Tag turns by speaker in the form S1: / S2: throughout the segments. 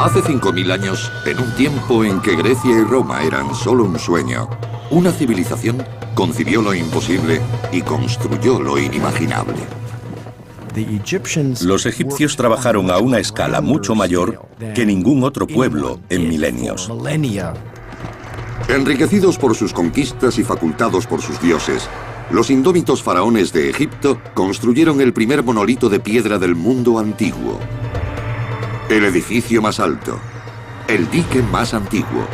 S1: Hace 5000 años, en un tiempo en que Grecia y Roma eran solo un sueño, una civilización concibió lo imposible y construyó lo inimaginable.
S2: Los egipcios trabajaron a una escala mucho mayor que ningún otro pueblo en milenios.
S1: Enriquecidos por sus conquistas y facultados por sus dioses, los indómitos faraones de Egipto construyeron el primer monolito de piedra del mundo antiguo. El edificio más alto, el dique más antiguo,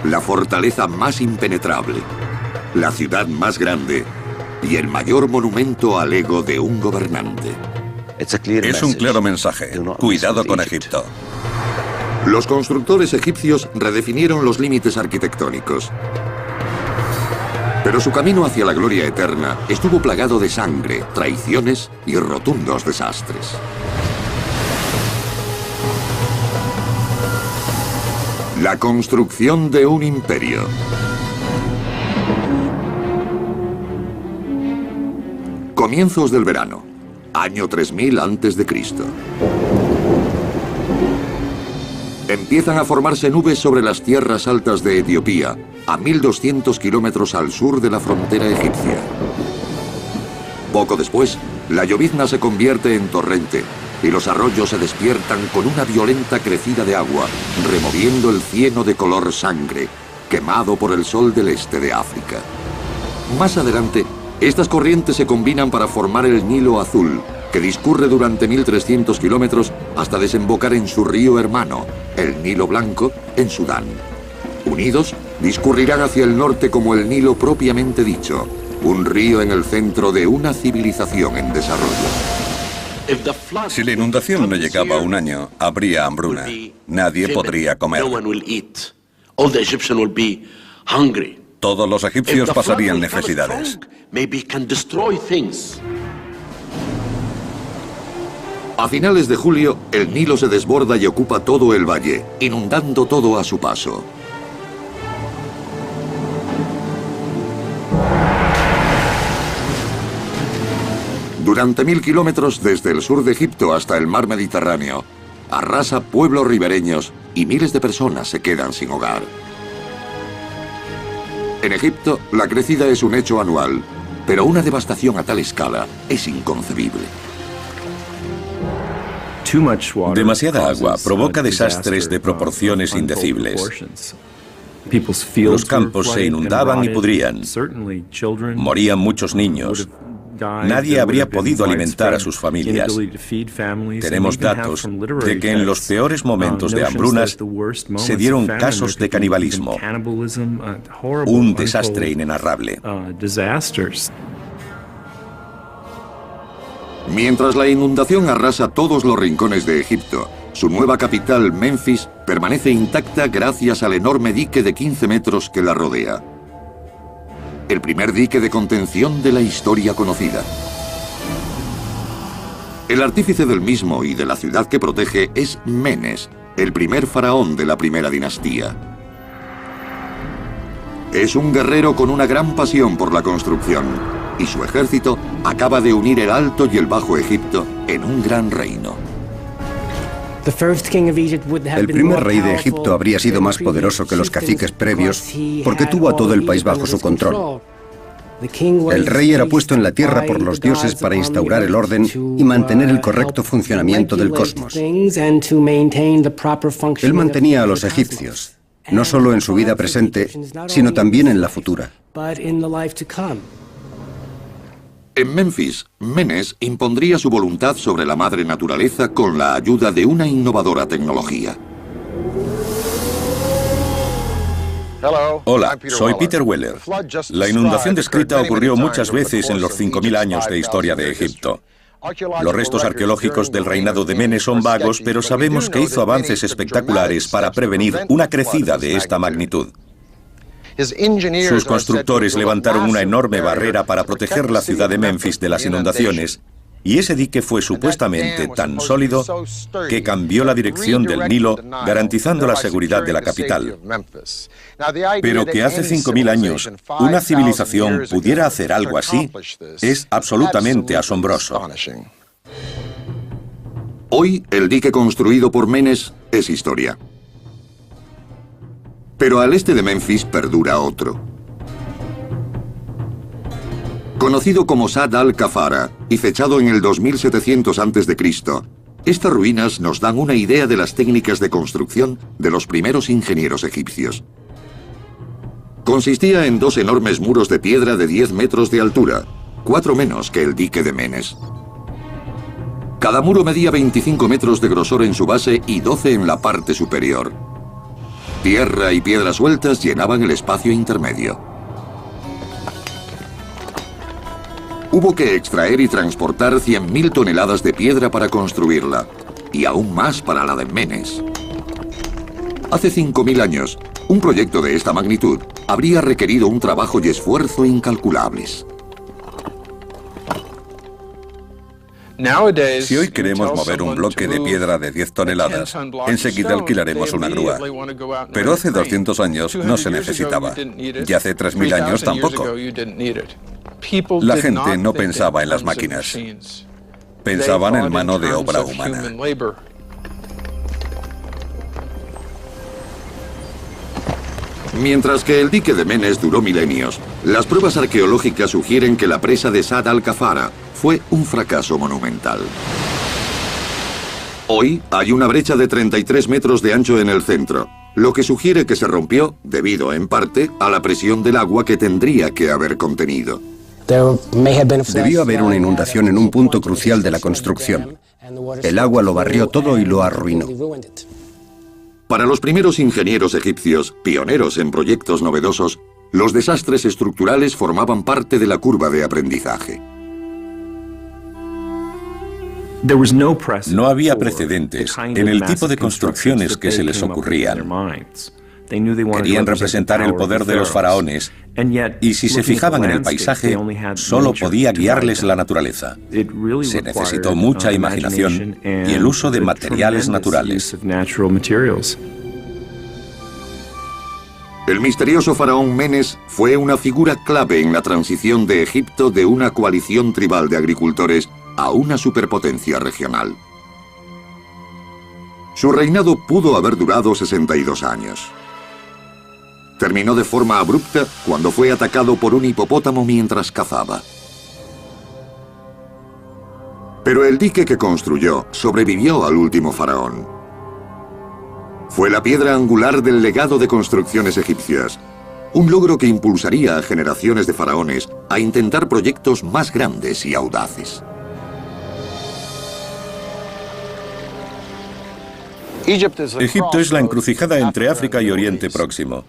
S1: la fortaleza más impenetrable, la ciudad más grande y el mayor monumento al ego de un gobernante.
S2: Es un claro mensaje. Cuidado con Egipto.
S1: Los constructores egipcios redefinieron los límites arquitectónicos. Pero su camino hacia la gloria eterna estuvo plagado de sangre, traiciones y rotundos desastres. La construcción de un imperio. Comienzos del verano, año 3000 a.C. Empiezan a formarse nubes sobre las tierras altas de Etiopía, a 1200 kilómetros al sur de la frontera egipcia. Poco después, la llovizna se convierte en torrente y los arroyos se despiertan con una violenta crecida de agua, removiendo el cieno de color sangre, quemado por el sol del este de África. Más adelante, estas corrientes se combinan para formar el Nilo Azul, que discurre durante 1300 kilómetros hasta desembocar en su río hermano, el Nilo Blanco, en Sudán. Unidos, discurrirán hacia el norte como el Nilo propiamente dicho, un río en el centro de una civilización en desarrollo.
S2: Si la inundación no llegaba a un año, habría hambruna. Nadie podría comer. Todos los egipcios pasarían necesidades.
S1: A finales de julio, el Nilo se desborda y ocupa todo el valle, inundando todo a su paso. Durante 1000 kilómetros desde el sur de Egipto hasta el mar Mediterráneo, arrasa pueblos ribereños y miles de personas se quedan sin hogar. En Egipto, la crecida es un hecho anual, pero una devastación a tal escala es inconcebible.
S2: Demasiada agua provoca desastres de proporciones indecibles. Los campos se inundaban y pudrían. Morían muchos niños. Nadie habría podido alimentar a sus familias. Tenemos datos de que en los peores momentos de hambrunas se dieron casos de canibalismo. Un desastre inenarrable.
S1: Mientras la inundación arrasa todos los rincones de Egipto, su nueva capital, Menfis, permanece intacta gracias al enorme dique de 15 metros que la rodea. El primer dique de contención de la historia conocida. El artífice del mismo y de la ciudad que protege es Menes, el primer faraón de la primera dinastía. Es un guerrero con una gran pasión por la construcción, y su ejército acaba de unir el Alto y el Bajo Egipto en un gran reino.
S3: El primer rey de Egipto habría sido más poderoso que los caciques previos porque tuvo a todo el país bajo su control. El rey era puesto en la tierra por los dioses para instaurar el orden y mantener el correcto funcionamiento del cosmos. Él mantenía a los egipcios, no solo en su vida presente, sino también en la futura.
S1: En Menfis, Menes impondría su voluntad sobre la madre naturaleza con la ayuda de una innovadora tecnología.
S2: Hola, soy Peter Weller. La inundación descrita ocurrió muchas veces en los 5000 años de historia de Egipto. Los restos arqueológicos del reinado de Menes son vagos, pero sabemos que hizo avances espectaculares para prevenir una crecida de esta magnitud. Sus constructores levantaron una enorme barrera para proteger la ciudad de Menfis de las inundaciones, y ese dique fue supuestamente tan sólido que cambió la dirección del Nilo, garantizando la seguridad de la capital. Pero que hace 5000 años una civilización pudiera hacer algo así es absolutamente asombroso.
S1: Hoy, el dique construido por Menes es historia. Pero al este de Memphis perdura otro. Conocido como Sad al-Kafara y fechado en el 2700 a.C., estas ruinas nos dan una idea de las técnicas de construcción de los primeros ingenieros egipcios. Consistía en 2 enormes muros de piedra de 10 metros de altura, 4 menos que el dique de Menes. Cada muro medía 25 metros de grosor en su base y 12 en la parte superior. Tierra y piedras sueltas llenaban el espacio intermedio. Hubo que extraer y transportar 100.000 toneladas de piedra para construirla, y aún más para la de Menes. Hace 5.000 años, un proyecto de esta magnitud habría requerido un trabajo y esfuerzo incalculables.
S2: Si hoy queremos mover un bloque de piedra de 10 toneladas, enseguida alquilaremos una grúa. Pero hace 200 años no se necesitaba. Y hace 3.000 años tampoco. La gente no pensaba en las máquinas. Pensaban en mano de obra humana.
S1: Mientras que el dique de Menes duró milenios, las pruebas arqueológicas sugieren que la presa de Sad al-Kafara fue un fracaso monumental. Hoy hay una brecha de 33 metros de ancho en el centro, lo que sugiere que se rompió debido, en parte, a la presión del agua que tendría que haber contenido.
S3: Debió haber una inundación en un punto crucial de la construcción. El agua lo barrió todo y lo arruinó.
S1: Para los primeros ingenieros egipcios, pioneros en proyectos novedosos, los desastres estructurales formaban parte de la curva de aprendizaje.
S2: No había precedentes en el tipo de construcciones que se les ocurrían. Querían representar el poder de los faraones, y si se fijaban en el paisaje, solo podía guiarles la naturaleza. Se necesitó mucha imaginación y el uso de materiales naturales.
S1: El misterioso faraón Menes fue una figura clave en la transición de Egipto de una coalición tribal de agricultores a una superpotencia regional. Su reinado pudo haber durado 62 años. Terminó de forma abrupta cuando fue atacado por un hipopótamo mientras cazaba. Pero el dique que construyó sobrevivió al último faraón. Fue la piedra angular del legado de construcciones egipcias, un logro que impulsaría a generaciones de faraones a intentar proyectos más grandes y audaces.
S2: Egipto es la encrucijada entre África y Oriente Próximo.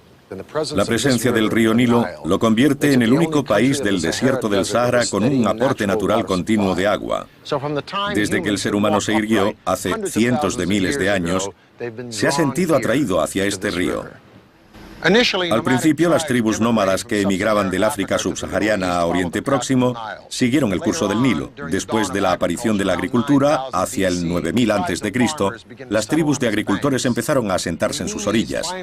S2: La presencia del río Nilo lo convierte en el único país del desierto del Sahara con un aporte natural continuo de agua. Desde que el ser humano se irguió, hace cientos de miles de años, se ha sentido atraído hacia este río. Al principio, las tribus nómadas que emigraban del África subsahariana a Oriente Próximo siguieron el curso del Nilo. Después de la aparición de la agricultura, hacia el 9000 a.C., las tribus de agricultores empezaron a asentarse en sus orillas.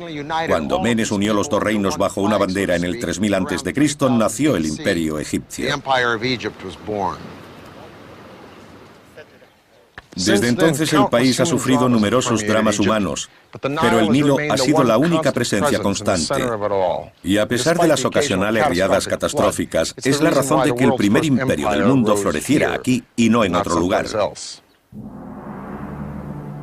S2: Cuando Menes unió los dos reinos bajo una bandera en el 3000 a.C., nació el Imperio Egipcio. Desde entonces el país ha sufrido numerosos dramas humanos, pero el Nilo ha sido la única presencia constante. Y a pesar de las ocasionales riadas catastróficas, es la razón de que el primer imperio del mundo floreciera aquí y no en otro lugar.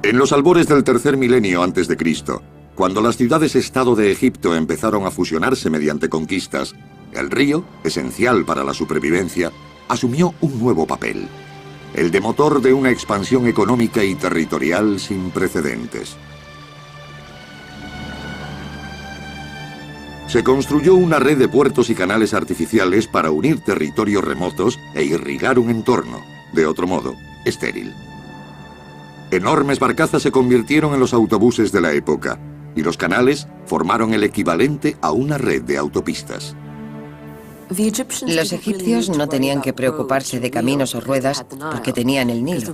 S1: En los albores del tercer milenio antes de Cristo, cuando las ciudades-estado de Egipto empezaron a fusionarse mediante conquistas, el río, esencial para la supervivencia, asumió un nuevo papel. El de motor de una expansión económica y territorial sin precedentes. Se construyó una red de puertos y canales artificiales para unir territorios remotos e irrigar un entorno, de otro modo, estéril. Enormes barcazas se convirtieron en los autobuses de la época, y los canales formaron el equivalente a una red de autopistas.
S4: Los egipcios no tenían que preocuparse de caminos o ruedas porque tenían el Nilo.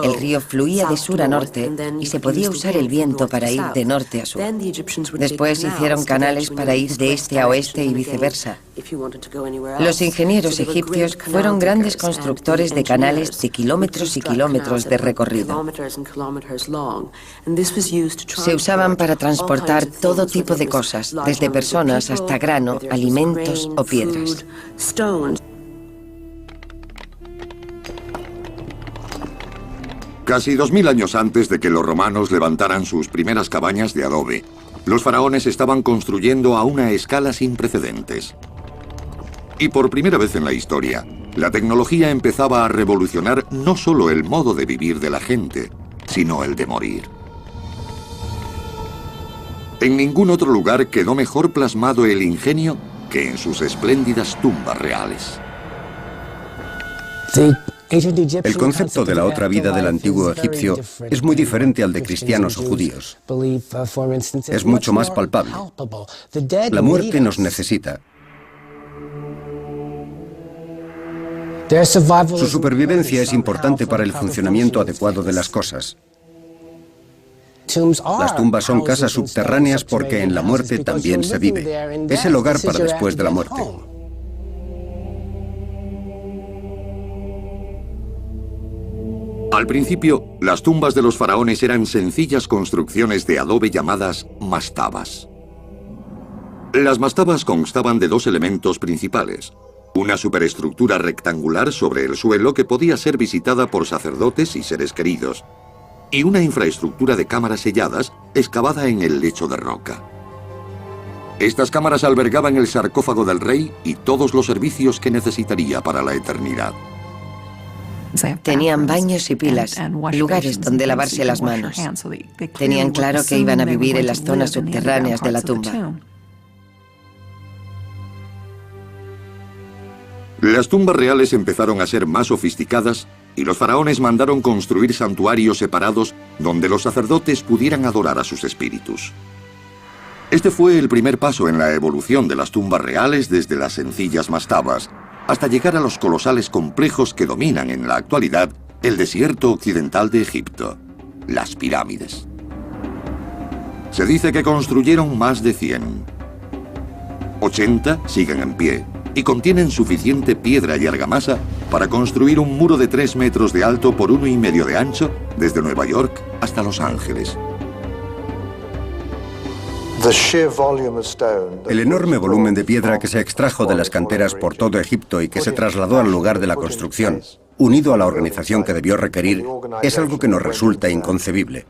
S4: El río fluía de sur a norte y se podía usar el viento para ir de norte a sur. Después hicieron canales para ir de este a oeste y viceversa. Los ingenieros egipcios fueron grandes constructores de canales de kilómetros y kilómetros de recorrido. Se usaban para transportar todo tipo de cosas, desde personas hasta grano, alimentos o piedras.
S1: Casi 2000 años antes de que los romanos levantaran sus primeras cabañas de adobe, los faraones estaban construyendo a una escala sin precedentes. Y por primera vez en la historia, la tecnología empezaba a revolucionar no solo el modo de vivir de la gente, sino el de morir. En ningún otro lugar quedó mejor plasmado el ingenio que en sus espléndidas tumbas reales.
S3: El concepto de la otra vida del antiguo egipcio es muy diferente al de cristianos o judíos. Es mucho más palpable. La muerte nos necesita. Su supervivencia es importante para el funcionamiento adecuado de las cosas. Las tumbas son casas subterráneas porque en la muerte también se vive. Es el hogar para después de la muerte.
S1: Al principio, las tumbas de los faraones eran sencillas construcciones de adobe llamadas mastabas. Las mastabas constaban de dos elementos principales: una superestructura rectangular sobre el suelo que podía ser visitada por sacerdotes y seres queridos, y una infraestructura de cámaras selladas excavada en el lecho de roca. Estas cámaras albergaban el sarcófago del rey y todos los servicios que necesitaría para la eternidad.
S4: Tenían baños y pilas, lugares donde lavarse las manos. Tenían claro que iban a vivir en las zonas subterráneas de la tumba.
S1: Las tumbas reales empezaron a ser más sofisticadas y los faraones mandaron construir santuarios separados donde los sacerdotes pudieran adorar a sus espíritus. Este fue el primer paso en la evolución de las tumbas reales desde las sencillas mastabas hasta llegar a los colosales complejos que dominan en la actualidad el desierto occidental de Egipto, las pirámides. Se dice que construyeron más de 100. 80 siguen en pie y contienen suficiente piedra y argamasa para construir un muro de 3 metros de alto por 1,5 de ancho desde Nueva York hasta Los Ángeles.
S3: El enorme volumen de piedra que se extrajo de las canteras por todo Egipto y que se trasladó al lugar de la construcción, unido a la organización que debió requerir, es algo que nos resulta inconcebible.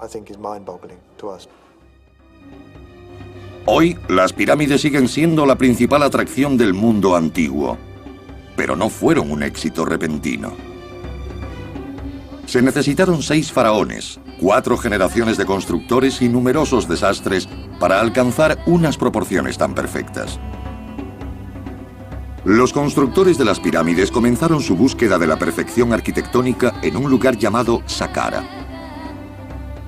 S1: Hoy, las pirámides siguen siendo la principal atracción del mundo antiguo, pero no fueron un éxito repentino. Se necesitaron 6 faraones, 4 generaciones de constructores y numerosos desastres para alcanzar unas proporciones tan perfectas. Los constructores de las pirámides comenzaron su búsqueda de la perfección arquitectónica en un lugar llamado Saqqara.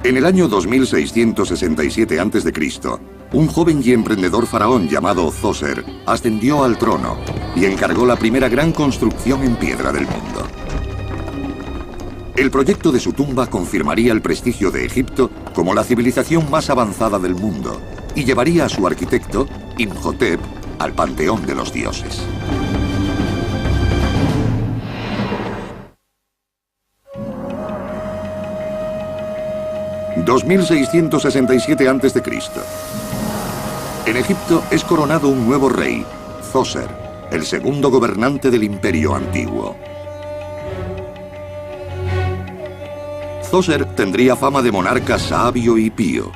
S1: En el año 2667 a.C., un joven y emprendedor faraón llamado Zoser ascendió al trono y encargó la primera gran construcción en piedra del mundo. El proyecto de su tumba confirmaría el prestigio de Egipto como la civilización más avanzada del mundo y llevaría a su arquitecto, Imhotep, al panteón de los dioses. (2667 a.C.) En Egipto es coronado un nuevo rey, Zoser, el segundo gobernante del Imperio Antiguo. Zoser tendría fama de monarca sabio y pío.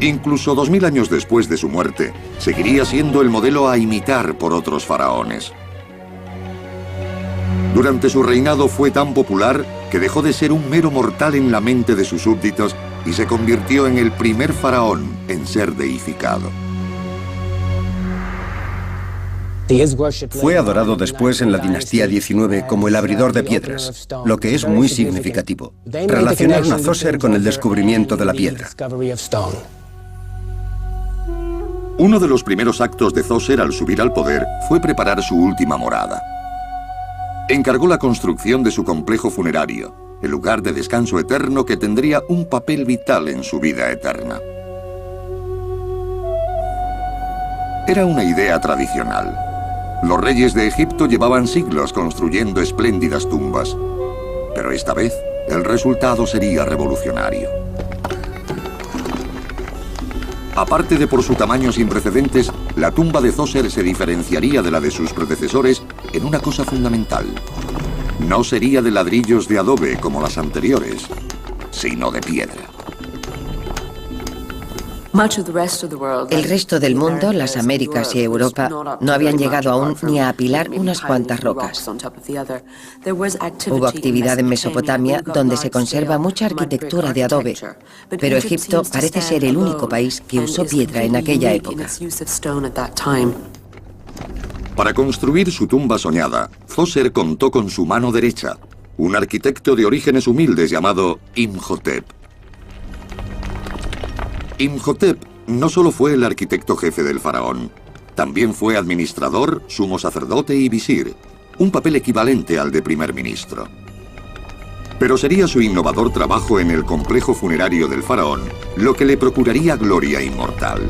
S1: Incluso 2000 años después de su muerte, seguiría siendo el modelo a imitar por otros faraones. Durante su reinado fue tan popular que dejó de ser un mero mortal en la mente de sus súbditos y se convirtió en el primer faraón en ser deificado.
S3: Fue adorado después en la dinastía 19 como el abridor de piedras, lo que es muy significativo. Relacionaron a Zoser con el descubrimiento de la piedra.
S1: Uno de los primeros actos de Zoser al subir al poder fue preparar su última morada. Encargó la construcción de su complejo funerario, el lugar de descanso eterno que tendría un papel vital en su vida eterna. Era una idea tradicional. Los reyes de Egipto llevaban siglos construyendo espléndidas tumbas, pero esta vez el resultado sería revolucionario. Aparte de por su tamaño sin precedentes, la tumba de Zoser se diferenciaría de la de sus predecesores en una cosa fundamental. No sería de ladrillos de adobe como las anteriores, sino de piedra.
S4: El resto del mundo, las Américas y Europa, no habían llegado aún ni a apilar unas cuantas rocas. Hubo actividad en Mesopotamia, donde se conserva mucha arquitectura de adobe, pero Egipto parece ser el único país que usó piedra en aquella época.
S1: Para construir su tumba soñada, Zoser contó con su mano derecha, un arquitecto de orígenes humildes llamado Imhotep. Imhotep no solo fue el arquitecto jefe del faraón, también fue administrador, sumo sacerdote y visir, un papel equivalente al de primer ministro. Pero sería su innovador trabajo en el complejo funerario del faraón lo que le procuraría gloria inmortal.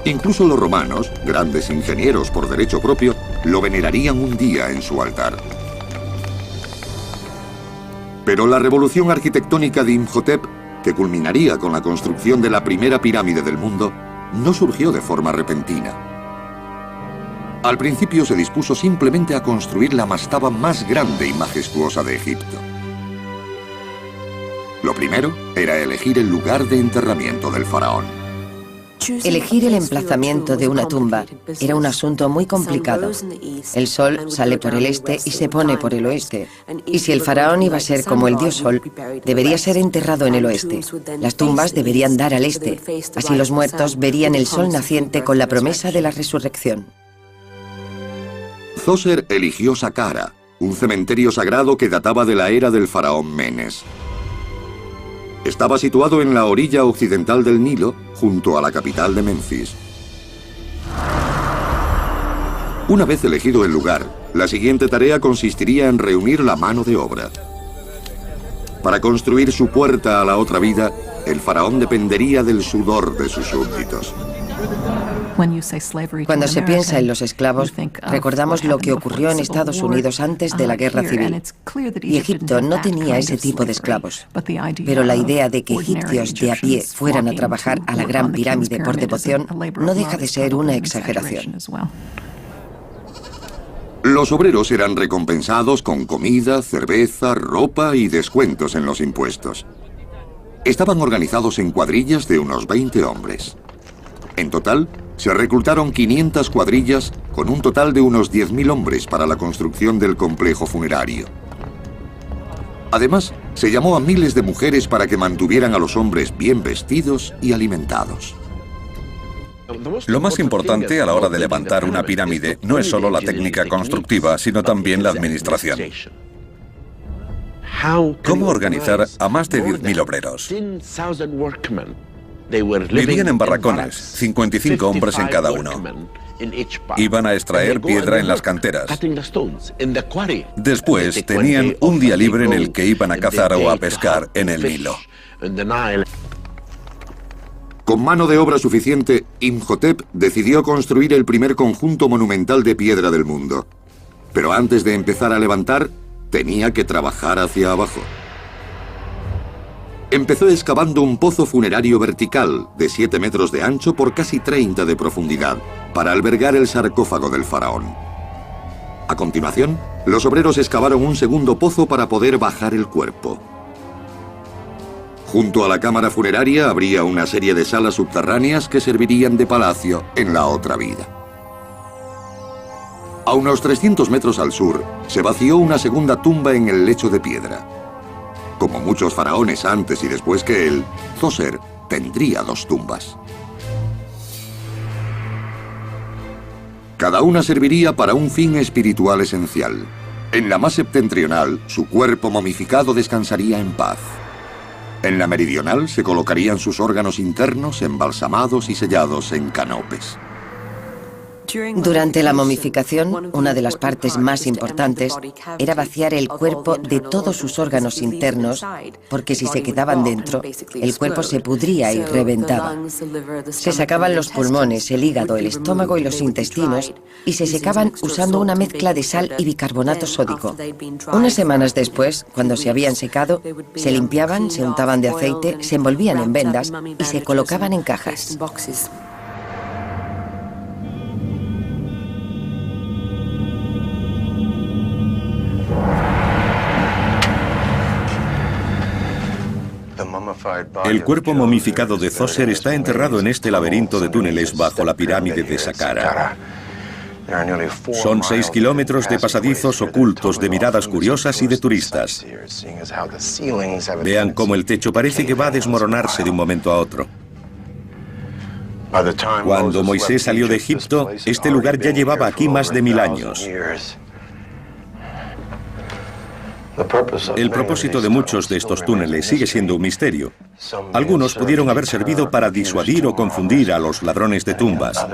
S1: Incluso los romanos, grandes ingenieros por derecho propio, lo venerarían un día en su altar. Pero la revolución arquitectónica de Imhotep, que culminaría con la construcción de la primera pirámide del mundo, no surgió de forma repentina. Al principio se dispuso simplemente a construir la mastaba más grande y majestuosa de Egipto. Lo primero era elegir el lugar de enterramiento del faraón.
S4: Elegir el emplazamiento de una tumba era un asunto muy complicado. El sol sale por el este y se pone por el oeste. Y si el faraón iba a ser como el dios Sol, debería ser enterrado en el oeste. Las tumbas deberían dar al este. Así los muertos verían el sol naciente con la promesa de la resurrección.
S1: Zoser eligió Saqqara, un cementerio sagrado que databa de la era del faraón Menes. Estaba situado en la orilla occidental del Nilo, junto a la capital de Menfis. Una vez elegido el lugar, la siguiente tarea consistiría en reunir la mano de obra. Para construir su puerta a la otra vida, el faraón dependería del sudor de sus súbditos.
S4: Cuando se piensa en los esclavos, recordamos lo que ocurrió en Estados Unidos antes de la Guerra Civil. Y Egipto no tenía ese tipo de esclavos. Pero la idea de que egipcios de a pie fueran a trabajar a la Gran Pirámide por devoción no deja de ser una exageración.
S1: Los obreros eran recompensados con comida, cerveza, ropa y descuentos en los impuestos. Estaban organizados en cuadrillas de unos 20 hombres. En total, se reclutaron 500 cuadrillas con un total de unos 10.000 hombres para la construcción del complejo funerario. Además, se llamó a miles de mujeres para que mantuvieran a los hombres bien vestidos y alimentados.
S2: Lo más importante a la hora de levantar una pirámide no es solo la técnica constructiva, sino también la administración. ¿Cómo organizar a más de 10.000 obreros? Vivían en barracones, 55 hombres en cada uno. Iban a extraer piedra en las canteras. Después tenían un día libre en el que iban a cazar o a pescar en el Nilo.
S1: Con mano de obra suficiente, Imhotep decidió construir el primer conjunto monumental de piedra del mundo. Pero antes de empezar a levantar, tenía que trabajar hacia abajo. Empezó excavando un pozo funerario vertical de 7 metros de ancho por casi 30 de profundidad para albergar el sarcófago del faraón. A continuación, los obreros excavaron un segundo pozo para poder bajar el cuerpo. Junto a la cámara funeraria habría una serie de salas subterráneas que servirían de palacio en la otra vida. A unos 300 metros al sur, se vació una segunda tumba en el lecho de piedra. Como muchos faraones antes y después que él, Zoser tendría 2 tumbas. Cada una serviría para un fin espiritual esencial. En la más septentrional, su cuerpo momificado descansaría en paz. En la meridional se colocarían sus órganos internos embalsamados y sellados en canopes.
S4: Durante la momificación, una de las partes más importantes era vaciar el cuerpo de todos sus órganos internos, porque si se quedaban dentro, el cuerpo se pudría y reventaba. Se sacaban los pulmones, el hígado, el estómago y los intestinos, y se secaban usando una mezcla de sal y bicarbonato sódico. Unas semanas después, cuando se habían secado, se limpiaban, se untaban de aceite, se envolvían en vendas y se colocaban en cajas.
S2: El cuerpo momificado de Djoser está enterrado en este laberinto de túneles bajo la pirámide de Saqqara. Son 6 kilómetros de pasadizos ocultos de miradas curiosas y de turistas. Vean cómo el techo parece que va a desmoronarse de un momento a otro. Cuando Moisés salió de Egipto, este lugar ya llevaba aquí más de 1000 años. El propósito de muchos de estos túneles sigue siendo un misterio. Algunos pudieron haber servido para disuadir o confundir a los ladrones de tumbas.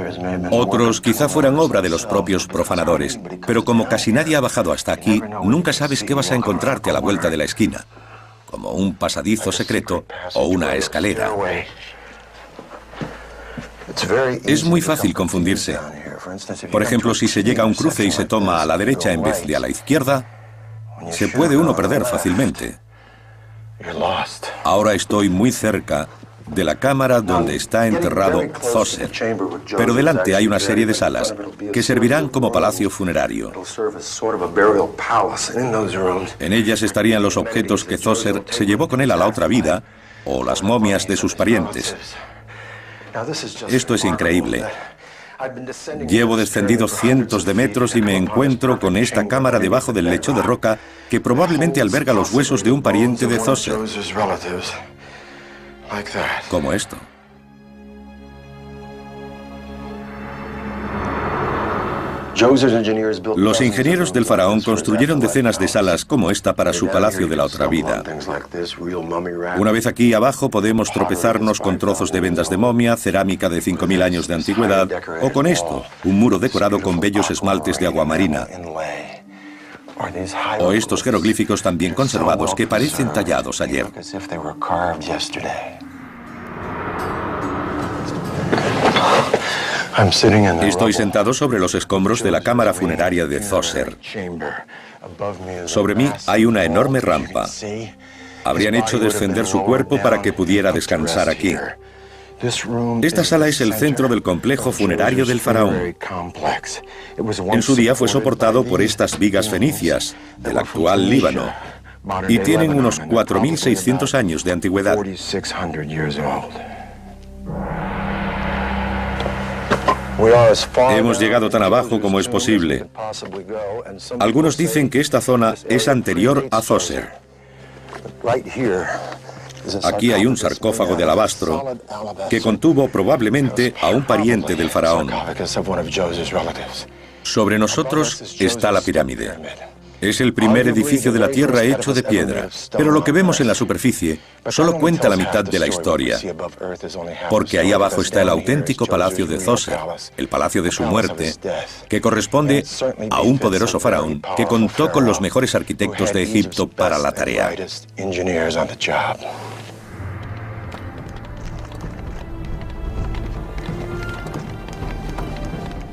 S2: Otros quizá fueran obra de los propios profanadores. Pero como casi nadie ha bajado hasta aquí, nunca sabes qué vas a encontrarte a la vuelta de la esquina, como un pasadizo secreto o una escalera. Es muy fácil confundirse. Por ejemplo, si se llega a un cruce y se toma a la derecha en vez de a la izquierda, se puede uno perder fácilmente. Ahora estoy muy cerca de la cámara donde está enterrado Djoser, pero delante hay una serie de salas que servirán como palacio funerario. En ellas estarían los objetos que Djoser se llevó con él a la otra vida o las momias de sus parientes. Esto es increíble. Llevo descendido cientos de metros y me encuentro con esta cámara debajo del lecho de roca que probablemente alberga los huesos de un pariente de Djoser. Como esto. Los ingenieros del faraón construyeron decenas de salas como esta para su palacio de la otra vida. Una vez aquí abajo podemos tropezarnos con trozos de vendas de momia, cerámica de 5000 años de antigüedad, o con esto, un muro decorado con bellos esmaltes de agua marina. O estos jeroglíficos tan bien conservados que parecen tallados ayer. Estoy sentado sobre los escombros de la cámara funeraria de Djoser. Sobre mí hay una enorme rampa. Habrían hecho descender su cuerpo para que pudiera descansar aquí. Esta sala es el centro del complejo funerario del faraón. En su día fue soportado por estas vigas fenicias, del actual Líbano, y tienen unos 4600 años de antigüedad. Hemos llegado tan abajo como es posible. Algunos dicen que esta zona es anterior a Djoser. Aquí hay un sarcófago de alabastro que contuvo probablemente a un pariente del faraón. Sobre nosotros está la pirámide. Es el primer edificio de la Tierra hecho de piedra, pero lo que vemos en la superficie solo cuenta la mitad de la historia, porque ahí abajo está el auténtico palacio de Djoser, el palacio de su muerte, que corresponde a un poderoso faraón que contó con los mejores arquitectos de Egipto para la tarea.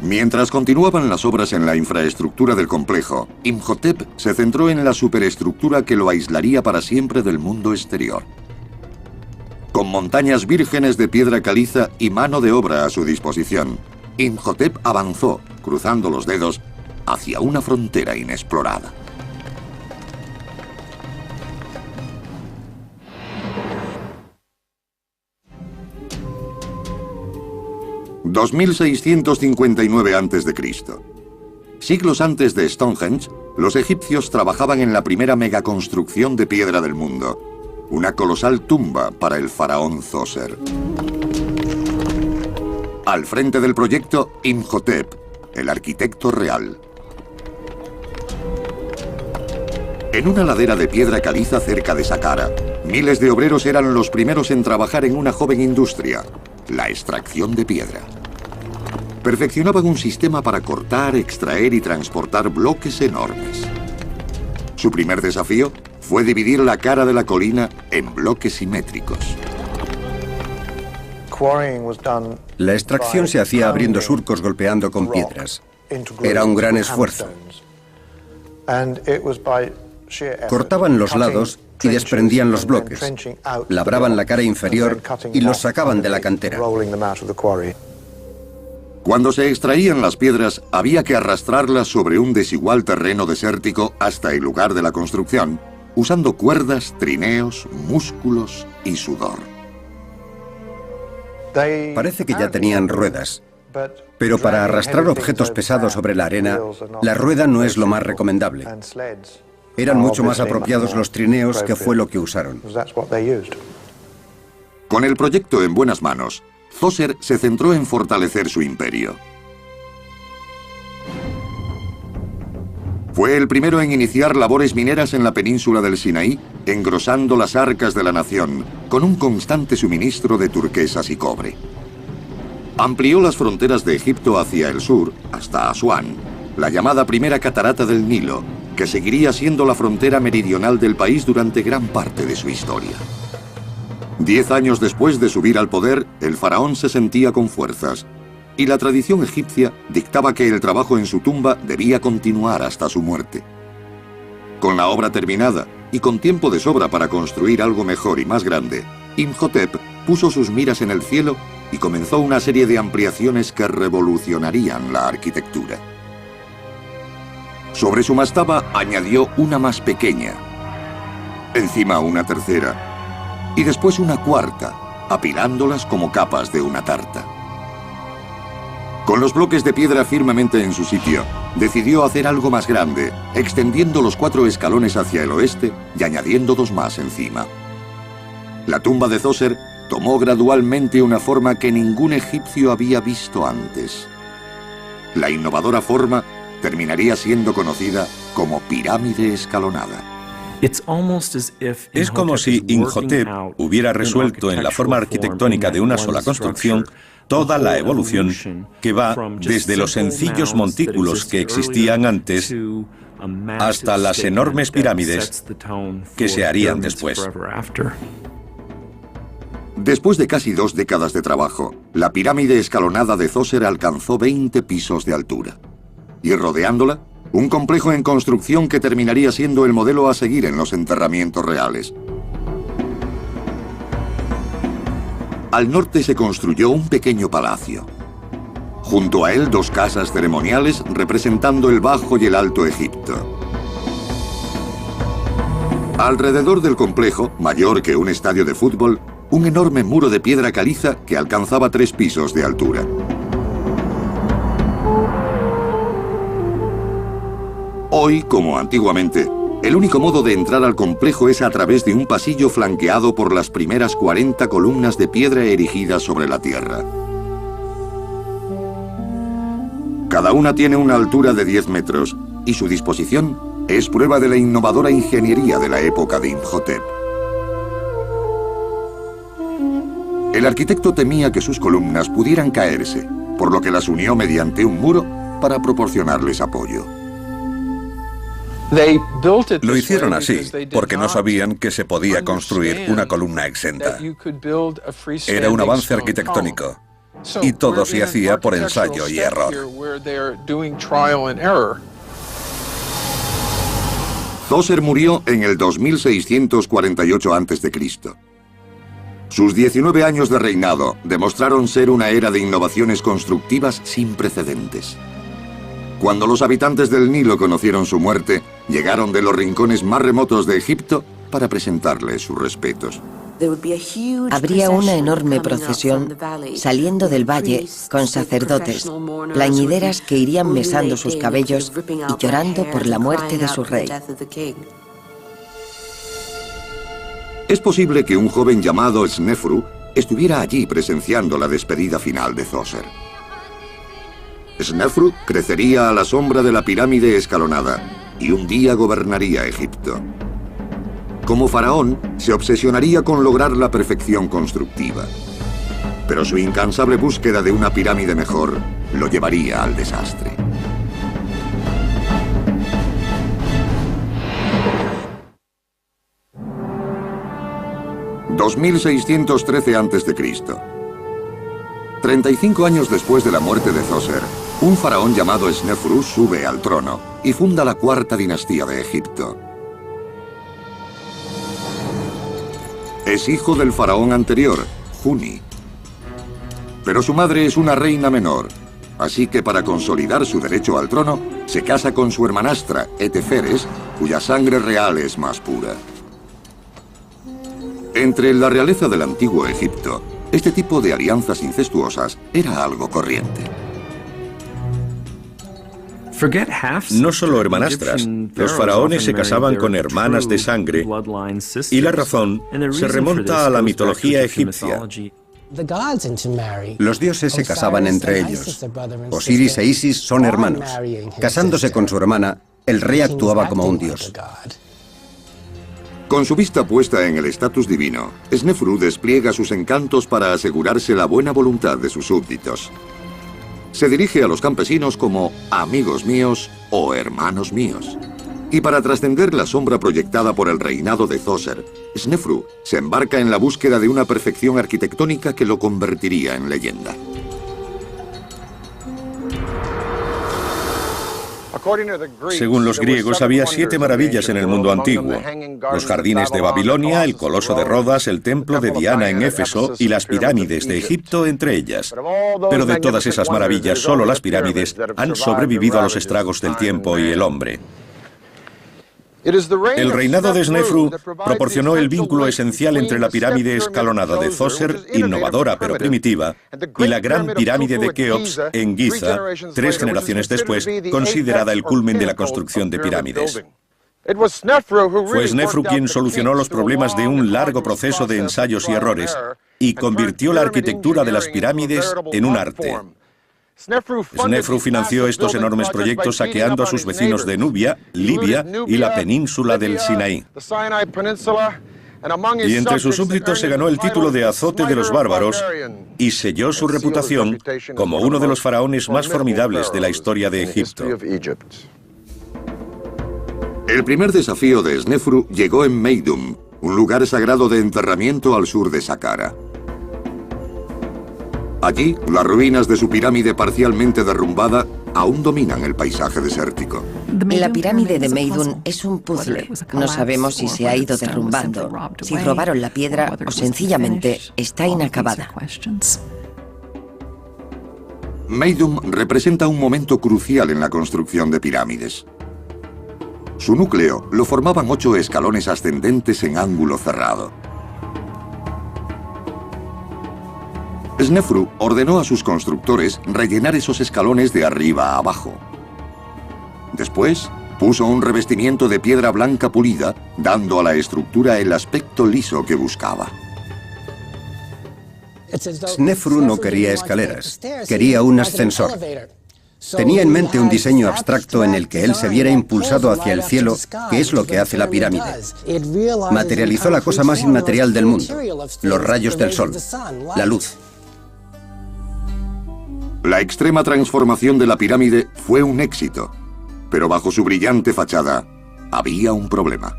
S1: Mientras continuaban las obras en la infraestructura del complejo, Imhotep se centró en la superestructura que lo aislaría para siempre del mundo exterior. Con montañas vírgenes de piedra caliza y mano de obra a su disposición, Imhotep avanzó, cruzando los dedos, hacia una frontera inexplorada. (2659 a.C.) Siglos antes de Stonehenge, los egipcios trabajaban en la primera megaconstrucción de piedra del mundo, una colosal tumba para el faraón Djoser. Al frente del proyecto, Imhotep, el arquitecto real. En una ladera de piedra caliza cerca de Saqqara, miles de obreros eran los primeros en trabajar en una joven industria, la extracción de piedra. perfeccionaban un sistema para cortar, extraer y transportar bloques enormes. Su primer desafío fue dividir la cara de la colina en bloques simétricos.
S3: La extracción se hacía abriendo surcos golpeando con piedras. Era un gran esfuerzo. Cortaban los lados y desprendían los bloques, labraban la cara inferior y los sacaban de la cantera.
S1: Cuando se extraían las piedras, había que arrastrarlas sobre un desigual terreno desértico hasta el lugar de la construcción, usando cuerdas, trineos, músculos y sudor.
S3: Parece que ya tenían ruedas, pero para arrastrar objetos pesados sobre la arena, la rueda no es lo más recomendable. Eran mucho más apropiados los trineos, que fue lo que usaron.
S1: Con el proyecto en buenas manos, Zoser se centró en fortalecer su imperio. Fue el primero en iniciar labores mineras en la península del Sinaí, engrosando las arcas de la nación, con un constante suministro de turquesas y cobre. Amplió las fronteras de Egipto hacia el sur, hasta Asuán, la llamada primera catarata del Nilo, que seguiría siendo la frontera meridional del país durante gran parte de su historia. 10 años después de subir al poder, el faraón se sentía con fuerzas, y la tradición egipcia dictaba que el trabajo en su tumba debía continuar hasta su muerte. Con la obra terminada y con tiempo de sobra para construir algo mejor y más grande, Imhotep puso sus miras en el cielo y comenzó una serie de ampliaciones que revolucionarían la arquitectura. Sobre su mastaba añadió una más pequeña, encima una tercera, y después una cuarta, apilándolas como capas de una tarta. Con los bloques de piedra firmemente en su sitio, decidió hacer algo más grande, extendiendo los 4 escalones hacia el oeste y añadiendo 2 más encima. La tumba de Zoser tomó gradualmente una forma que ningún egipcio había visto antes. La innovadora forma terminaría siendo conocida como pirámide escalonada.
S2: Es como si Imhotep hubiera resuelto en la forma arquitectónica de una sola construcción toda la evolución que va desde los sencillos montículos que existían antes hasta las enormes pirámides que se harían después.
S1: Después de casi 2 décadas de trabajo, la pirámide escalonada de Zoser alcanzó 20 pisos de altura. Y rodeándola, un complejo en construcción que terminaría siendo el modelo a seguir en los enterramientos reales. Al norte se construyó un pequeño palacio. Junto a él 2 casas ceremoniales representando el Bajo y el Alto Egipto. Alrededor del complejo, mayor que un estadio de fútbol, un enorme muro de piedra caliza que alcanzaba 3 pisos de altura. Hoy, como antiguamente, el único modo de entrar al complejo es a través de un pasillo flanqueado por las primeras 40 columnas de piedra erigidas sobre la tierra. Cada una tiene una altura de 10 metros y su disposición es prueba de la innovadora ingeniería de la época de Imhotep. El arquitecto temía que sus columnas pudieran caerse, por lo que las unió mediante un muro para proporcionarles apoyo.
S5: Lo hicieron así porque no sabían que se podía construir una columna exenta. Era un avance arquitectónico y todo se hacía por ensayo y error.
S1: Zoser murió en el 2648 a.C. Sus 19 años de reinado demostraron ser una era de innovaciones constructivas sin precedentes. Cuando los habitantes del Nilo conocieron su muerte, llegaron de los rincones más remotos de Egipto para presentarle sus respetos.
S4: Habría una enorme procesión saliendo del valle con sacerdotes, plañideras que irían mesando sus cabellos y llorando por la muerte de su rey.
S1: Es posible que un joven llamado Snefru estuviera allí presenciando la despedida final de Zoser. Snefru crecería a la sombra de la pirámide escalonada y un día gobernaría Egipto. Como faraón, se obsesionaría con lograr la perfección constructiva. pero su incansable búsqueda de una pirámide mejor lo llevaría al desastre. (2613 a.C.) 35 años después de la muerte de Zoser, un faraón llamado Snefru sube al trono y funda la cuarta dinastía de Egipto. Es hijo del faraón anterior, Juni. Pero su madre es una reina menor, así que para consolidar su derecho al trono, se casa con su hermanastra, Eteferes, cuya sangre real es más pura. Entre la realeza del antiguo Egipto, este tipo de alianzas incestuosas era algo corriente.
S2: No solo hermanastras, los faraones se casaban con hermanas de sangre, y la razón se remonta a la mitología egipcia.
S3: Los dioses se casaban entre ellos. Osiris e Isis son hermanos. Casándose con su hermana, el rey actuaba como un dios.
S1: Con su vista puesta en el estatus divino, Snefru despliega sus encantos para asegurarse la buena voluntad de sus súbditos. Se dirige a los campesinos como amigos míos o hermanos míos. Y para trascender la sombra proyectada por el reinado de Zoser, Snefru se embarca en la búsqueda de una perfección arquitectónica que lo convertiría en leyenda.
S2: Según los griegos, había 7 maravillas en el mundo antiguo: los jardines de Babilonia, el coloso de Rodas, el templo de Diana en Éfeso y las pirámides de Egipto entre ellas. Pero de todas esas maravillas, solo las pirámides han sobrevivido a los estragos del tiempo y el hombre. El reinado de Snefru proporcionó el vínculo esencial entre la pirámide escalonada de Zoser, innovadora pero primitiva, y la gran pirámide de Keops en Giza, 3 generaciones después, considerada el culmen de la construcción de pirámides. Fue Snefru quien solucionó los problemas de un largo proceso de ensayos y errores y convirtió la arquitectura de las pirámides en un arte. Snefru financió estos enormes proyectos saqueando a sus vecinos de Nubia, Libia y la península del Sinaí. Y entre sus súbditos se ganó el título de azote de los bárbaros y selló su reputación como uno de los faraones más formidables de la historia de Egipto.
S1: El primer desafío de Snefru llegó en Meidum, un lugar sagrado de enterramiento al sur de Saqqara. Allí, las ruinas de su pirámide parcialmente derrumbada aún dominan el paisaje desértico.
S4: La pirámide de Meidum es un puzzle. No sabemos si se ha ido derrumbando, si robaron la piedra o sencillamente está inacabada.
S1: Meidum representa un momento crucial en la construcción de pirámides. Su núcleo lo formaban 8 escalones ascendentes en ángulo cerrado. Snefru ordenó a sus constructores rellenar esos escalones de arriba a abajo. Después, puso un revestimiento de piedra blanca pulida, dando a la estructura el aspecto liso que buscaba.
S3: Snefru no quería escaleras, quería un ascensor. Tenía en mente un diseño abstracto en el que él se viera impulsado hacia el cielo, que es lo que hace la pirámide. Materializó la cosa más inmaterial del mundo, los rayos del sol, la luz.
S1: La extrema transformación de la pirámide fue un éxito, pero bajo su brillante fachada había un problema.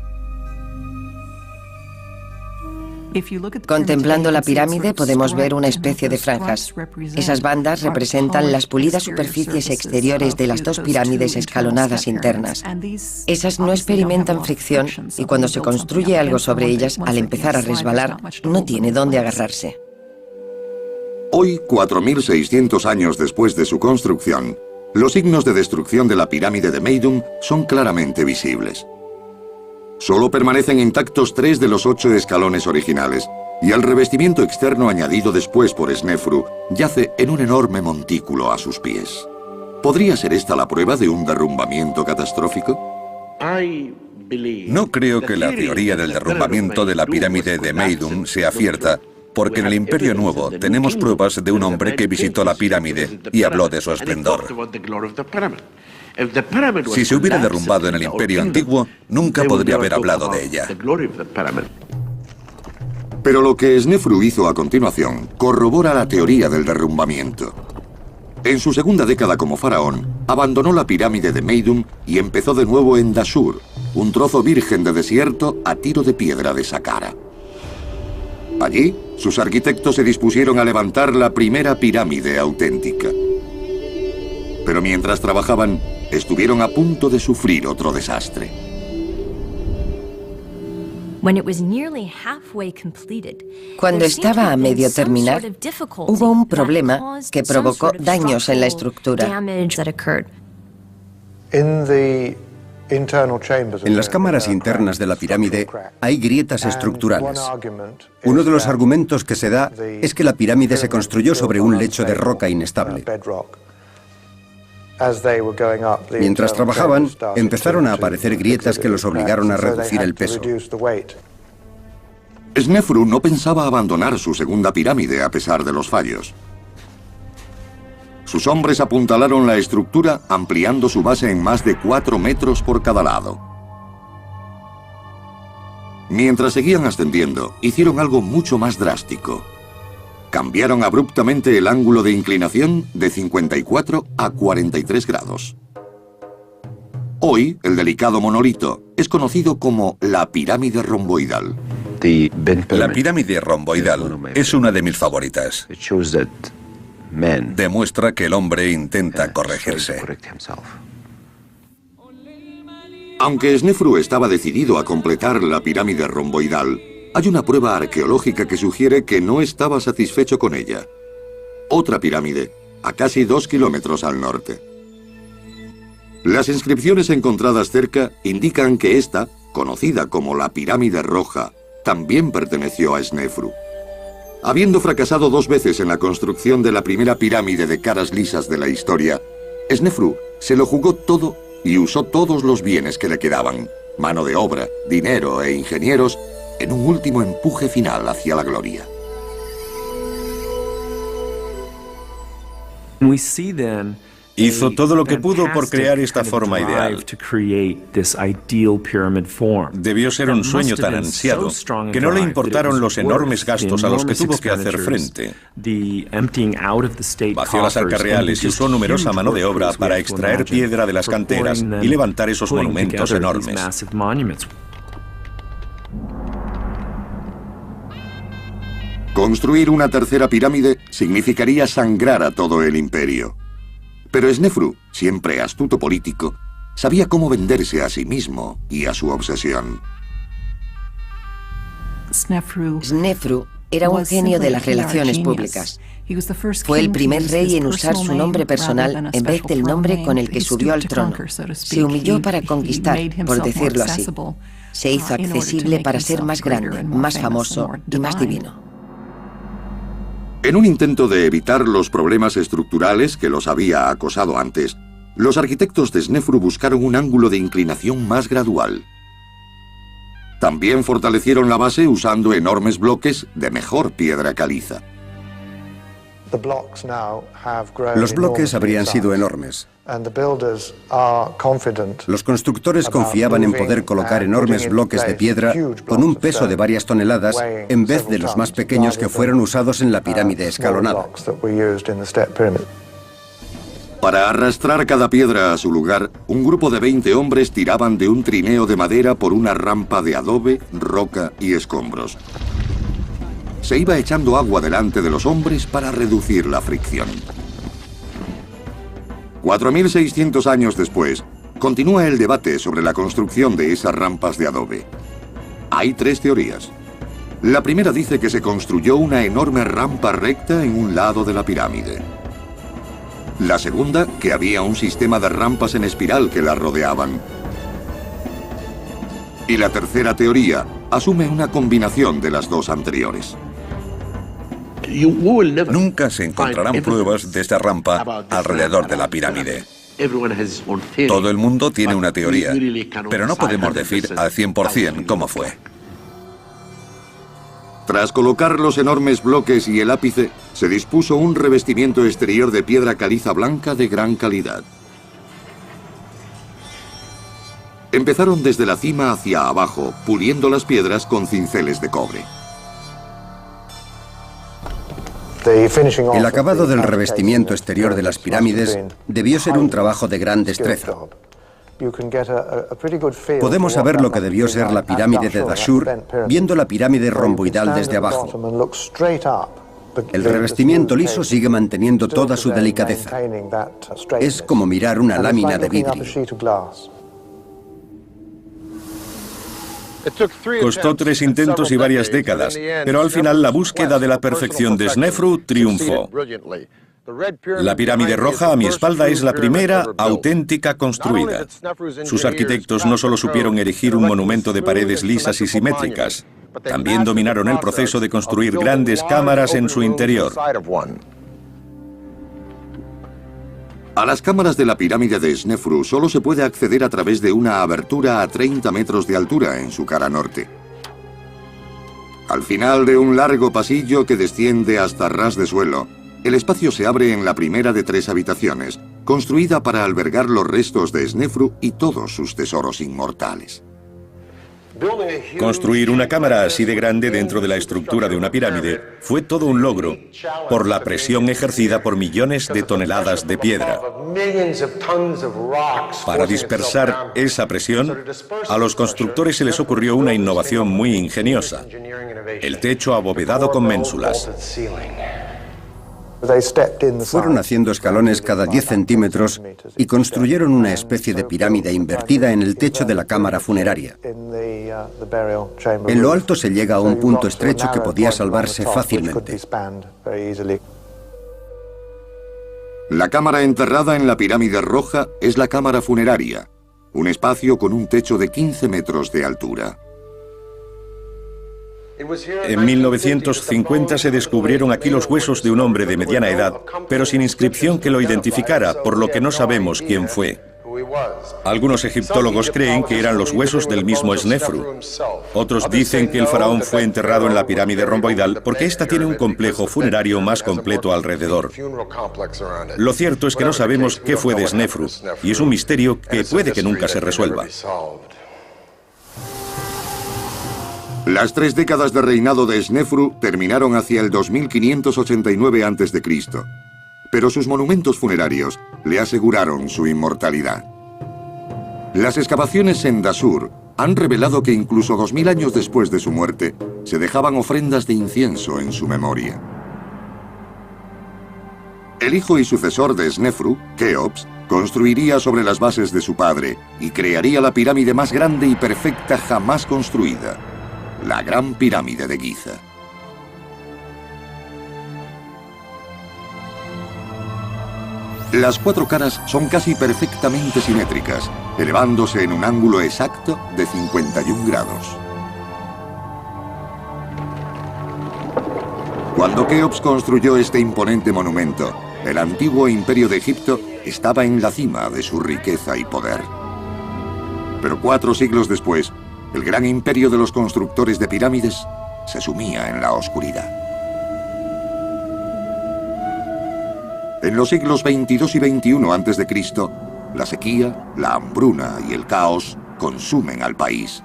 S4: Contemplando la pirámide podemos ver una especie de franjas. Esas bandas representan las pulidas superficies exteriores de las 2 pirámides escalonadas internas. Esas no experimentan fricción y cuando se construye algo sobre ellas, al empezar a resbalar, no tiene dónde agarrarse.
S1: Hoy, 4.600 años después de su construcción, los signos de destrucción de la pirámide de Meidum son claramente visibles. Solo permanecen intactos 3 de los 8 escalones originales, y el revestimiento externo añadido después por Snefru yace en un enorme montículo a sus pies. ¿Podría ser esta la prueba de un derrumbamiento catastrófico?
S5: No creo que la teoría del derrumbamiento de la pirámide de Meidum sea cierta, porque en el Imperio Nuevo tenemos pruebas de un hombre que visitó la pirámide y habló de su esplendor. Si se hubiera derrumbado en el Imperio Antiguo, nunca podría haber hablado de ella.
S1: Pero lo que Snefru hizo a continuación corrobora la teoría del derrumbamiento. En su segunda década como faraón, abandonó la pirámide de Meidum y empezó de nuevo en Dashur, un trozo virgen de desierto a tiro de piedra de Saqqara. Allí, sus arquitectos se dispusieron a levantar la primera pirámide auténtica. Pero mientras trabajaban, estuvieron a punto de sufrir otro desastre.
S4: Cuando estaba a medio terminar, hubo un problema que provocó daños en la estructura.
S3: En las cámaras internas de la pirámide hay grietas estructurales. Uno de los argumentos que se da es que la pirámide se construyó sobre un lecho de roca inestable. Mientras trabajaban, empezaron a aparecer grietas que los obligaron a reducir el peso.
S1: Snefru no pensaba abandonar su segunda pirámide a pesar de los fallos. Sus hombres apuntalaron la estructura, ampliando su base en más de 4 metros por cada lado. Mientras seguían ascendiendo, hicieron algo mucho más drástico. Cambiaron abruptamente el ángulo de inclinación de 54 a 43 grados. Hoy, el delicado monolito es conocido como la pirámide romboidal.
S5: La pirámide romboidal es una de mis favoritas. Demuestra que el hombre intenta corregirse.
S1: Aunque Snefru estaba decidido a completar la pirámide romboidal, hay una prueba arqueológica que sugiere que no estaba satisfecho con ella. Otra pirámide, a casi 2 kilómetros al norte. Las inscripciones encontradas cerca indican que esta, conocida como la pirámide roja, también perteneció a Snefru. Habiendo fracasado 2 veces en la construcción de la primera pirámide de caras lisas de la historia, Snefru se lo jugó todo y usó todos los bienes que le quedaban, mano de obra, dinero e ingenieros, en un último empuje final hacia la gloria.
S2: Hizo todo lo que pudo por crear esta forma ideal. Debió ser un sueño tan ansiado que no le importaron los enormes gastos a los que tuvo que hacer frente. Vació las arcas reales y usó numerosa mano de obra para extraer piedra de las canteras y levantar esos monumentos enormes.
S1: Construir una tercera pirámide significaría sangrar a todo el imperio. Pero Snefru, siempre astuto político, sabía cómo venderse a sí mismo y a su obsesión.
S4: Snefru era un genio de las relaciones públicas. Fue el primer rey en usar su nombre personal en vez del nombre con el que subió al trono. Se humilló para conquistar, por decirlo así. Se hizo accesible para ser más grande, más famoso y más divino.
S1: En un intento de evitar los problemas estructurales que los había acosado antes, los arquitectos de Snefru buscaron un ángulo de inclinación más gradual. También fortalecieron la base usando enormes bloques de mejor piedra caliza.
S3: Los bloques habrían sido enormes. Los constructores confiaban en poder colocar enormes bloques de piedra con un peso de varias toneladas en vez de los más pequeños que fueron usados en la pirámide escalonada.
S1: Para arrastrar cada piedra a su lugar, un grupo de 20 hombres tiraban de un trineo de madera por una rampa de adobe, roca y escombros. Se iba echando agua delante de los hombres para reducir la fricción. 4.600 años después, continúa el debate sobre la construcción de esas rampas de adobe. Hay 3 teorías. La primera dice que se construyó una enorme rampa recta en un lado de la pirámide. La segunda, que había un sistema de rampas en espiral que la rodeaban. Y la tercera teoría asume una combinación de las 2 anteriores.
S5: Nunca se encontrarán pruebas de esta rampa alrededor de la pirámide. Todo el mundo tiene una teoría, pero no podemos decir al 100% cómo fue.
S1: Tras colocar los enormes bloques y el ápice, se dispuso un revestimiento exterior de piedra caliza blanca de gran calidad. Empezaron desde la cima hacia abajo, puliendo las piedras con cinceles de cobre.
S3: El acabado del revestimiento exterior de las pirámides debió ser un trabajo de gran destreza. Podemos saber lo que debió ser la pirámide de Dashur viendo la pirámide romboidal desde abajo. El revestimiento liso sigue manteniendo toda su delicadeza. Es como mirar una lámina de vidrio.
S2: Costó 3 intentos y varias décadas, pero al final la búsqueda de la perfección de Snefru triunfó. La pirámide roja a mi espalda es la primera auténtica construida. Sus arquitectos no solo supieron erigir un monumento de paredes lisas y simétricas, también dominaron el proceso de construir grandes cámaras en su interior.
S1: A las cámaras de la pirámide de Snefru solo se puede acceder a través de una abertura a 30 metros de altura en su cara norte. Al final de un largo pasillo que desciende hasta ras de suelo, el espacio se abre en la primera de 3 habitaciones, construida para albergar los restos de Snefru y todos sus tesoros inmortales.
S2: Construir una cámara así de grande dentro de la estructura de una pirámide fue todo un logro por la presión ejercida por millones de toneladas de piedra. Para dispersar esa presión, a los constructores se les ocurrió una innovación muy ingeniosa: el techo abovedado con ménsulas.
S3: Fueron haciendo escalones cada 10 centímetros y construyeron una especie de pirámide invertida en el techo de la cámara funeraria. En lo alto se llega a un punto estrecho que podía salvarse fácilmente.
S1: La cámara enterrada en la pirámide roja es la cámara funeraria, un espacio con un techo de 15 metros de altura.
S2: En 1950 se descubrieron aquí los huesos de un hombre de mediana edad, pero sin inscripción que lo identificara, por lo que no sabemos quién fue. Algunos egiptólogos creen que eran los huesos del mismo Snefru. Otros dicen que el faraón fue enterrado en la pirámide romboidal porque ésta tiene un complejo funerario más completo alrededor. Lo cierto es que no sabemos qué fue de Snefru, y es un misterio que puede que nunca se resuelva.
S1: Las 3 décadas de reinado de Snefru terminaron hacia el 2589 a.C., pero sus monumentos funerarios le aseguraron su inmortalidad. Las excavaciones en Dashur han revelado que incluso 2000 años después de su muerte, se dejaban ofrendas de incienso en su memoria. El hijo y sucesor de Snefru, Keops, construiría sobre las bases de su padre y crearía la pirámide más grande y perfecta jamás construida: la Gran Pirámide de Giza. Las 4 caras son casi perfectamente simétricas, elevándose en un ángulo exacto de 51 grados. Cuando Keops construyó este imponente monumento, el antiguo imperio de Egipto estaba en la cima de su riqueza y poder. Pero 4 siglos después, el gran imperio de los constructores de pirámides se sumía en la oscuridad. En los siglos XXII y XXI a.C., la sequía, la hambruna y el caos consumen al país,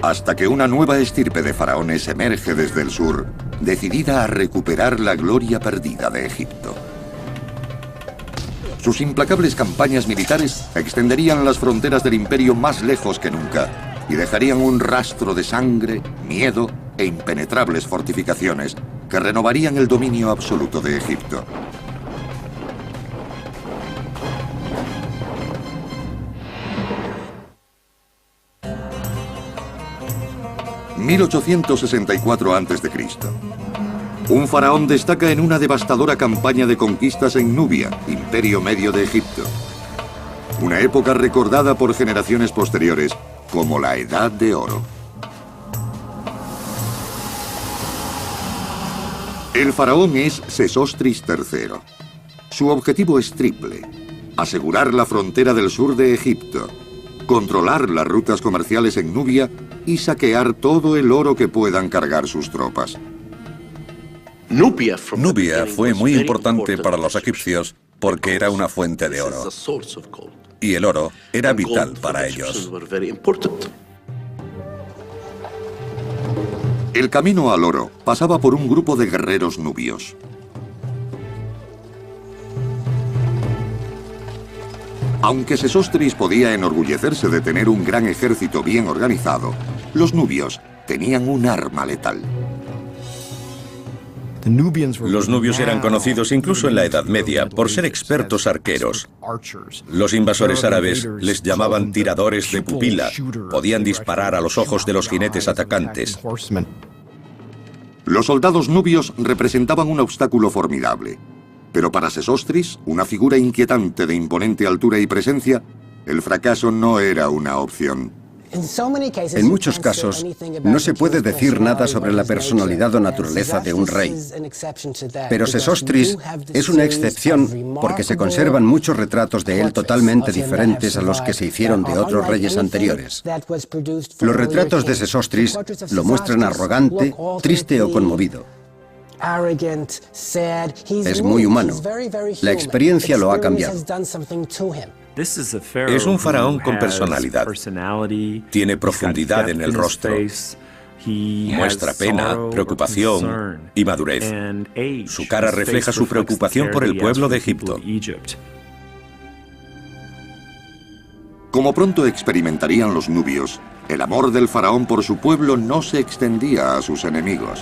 S1: hasta que una nueva estirpe de faraones emerge desde el sur, decidida a recuperar la gloria perdida de Egipto. Sus implacables campañas militares extenderían las fronteras del imperio más lejos que nunca, y dejarían un rastro de sangre, miedo e impenetrables fortificaciones que renovarían el dominio absoluto de Egipto. ...1864 a.C. Un faraón destaca en una devastadora campaña de conquistas en Nubia, imperio medio de Egipto. Una época recordada por generaciones posteriores como la Edad de Oro. El faraón es Sesostris III. Su objetivo es triple: asegurar la frontera del sur de Egipto, controlar las rutas comerciales en Nubia y saquear todo el oro que puedan cargar sus tropas.
S5: Nubia fue muy importante para los egipcios porque era una fuente de oro. Y el oro era vital para ellos.
S1: El camino al oro pasaba por un grupo de guerreros nubios. Aunque Sesostris podía enorgullecerse de tener un gran ejército bien organizado, los nubios tenían un arma letal.
S2: Los nubios eran conocidos incluso en la Edad Media por ser expertos arqueros. Los invasores árabes les llamaban tiradores de pupila. Podían disparar a los ojos de los jinetes atacantes.
S1: Los soldados nubios representaban un obstáculo formidable. Pero para Sesostris, una figura inquietante de imponente altura y presencia, el fracaso no era una opción.
S3: En muchos casos, no se puede decir nada sobre la personalidad o naturaleza de un rey. Pero Sesostris es una excepción porque se conservan muchos retratos de él totalmente diferentes a los que se hicieron de otros reyes anteriores. Los retratos de Sesostris lo muestran arrogante, triste o conmovido. Es muy humano. La experiencia lo ha cambiado.
S2: Es un faraón con personalidad. Tiene profundidad en el rostro. Muestra pena, preocupación y madurez. Su cara refleja su preocupación por el pueblo de Egipto.
S1: Como pronto experimentarían los nubios, el amor del faraón por su pueblo no se extendía a sus enemigos.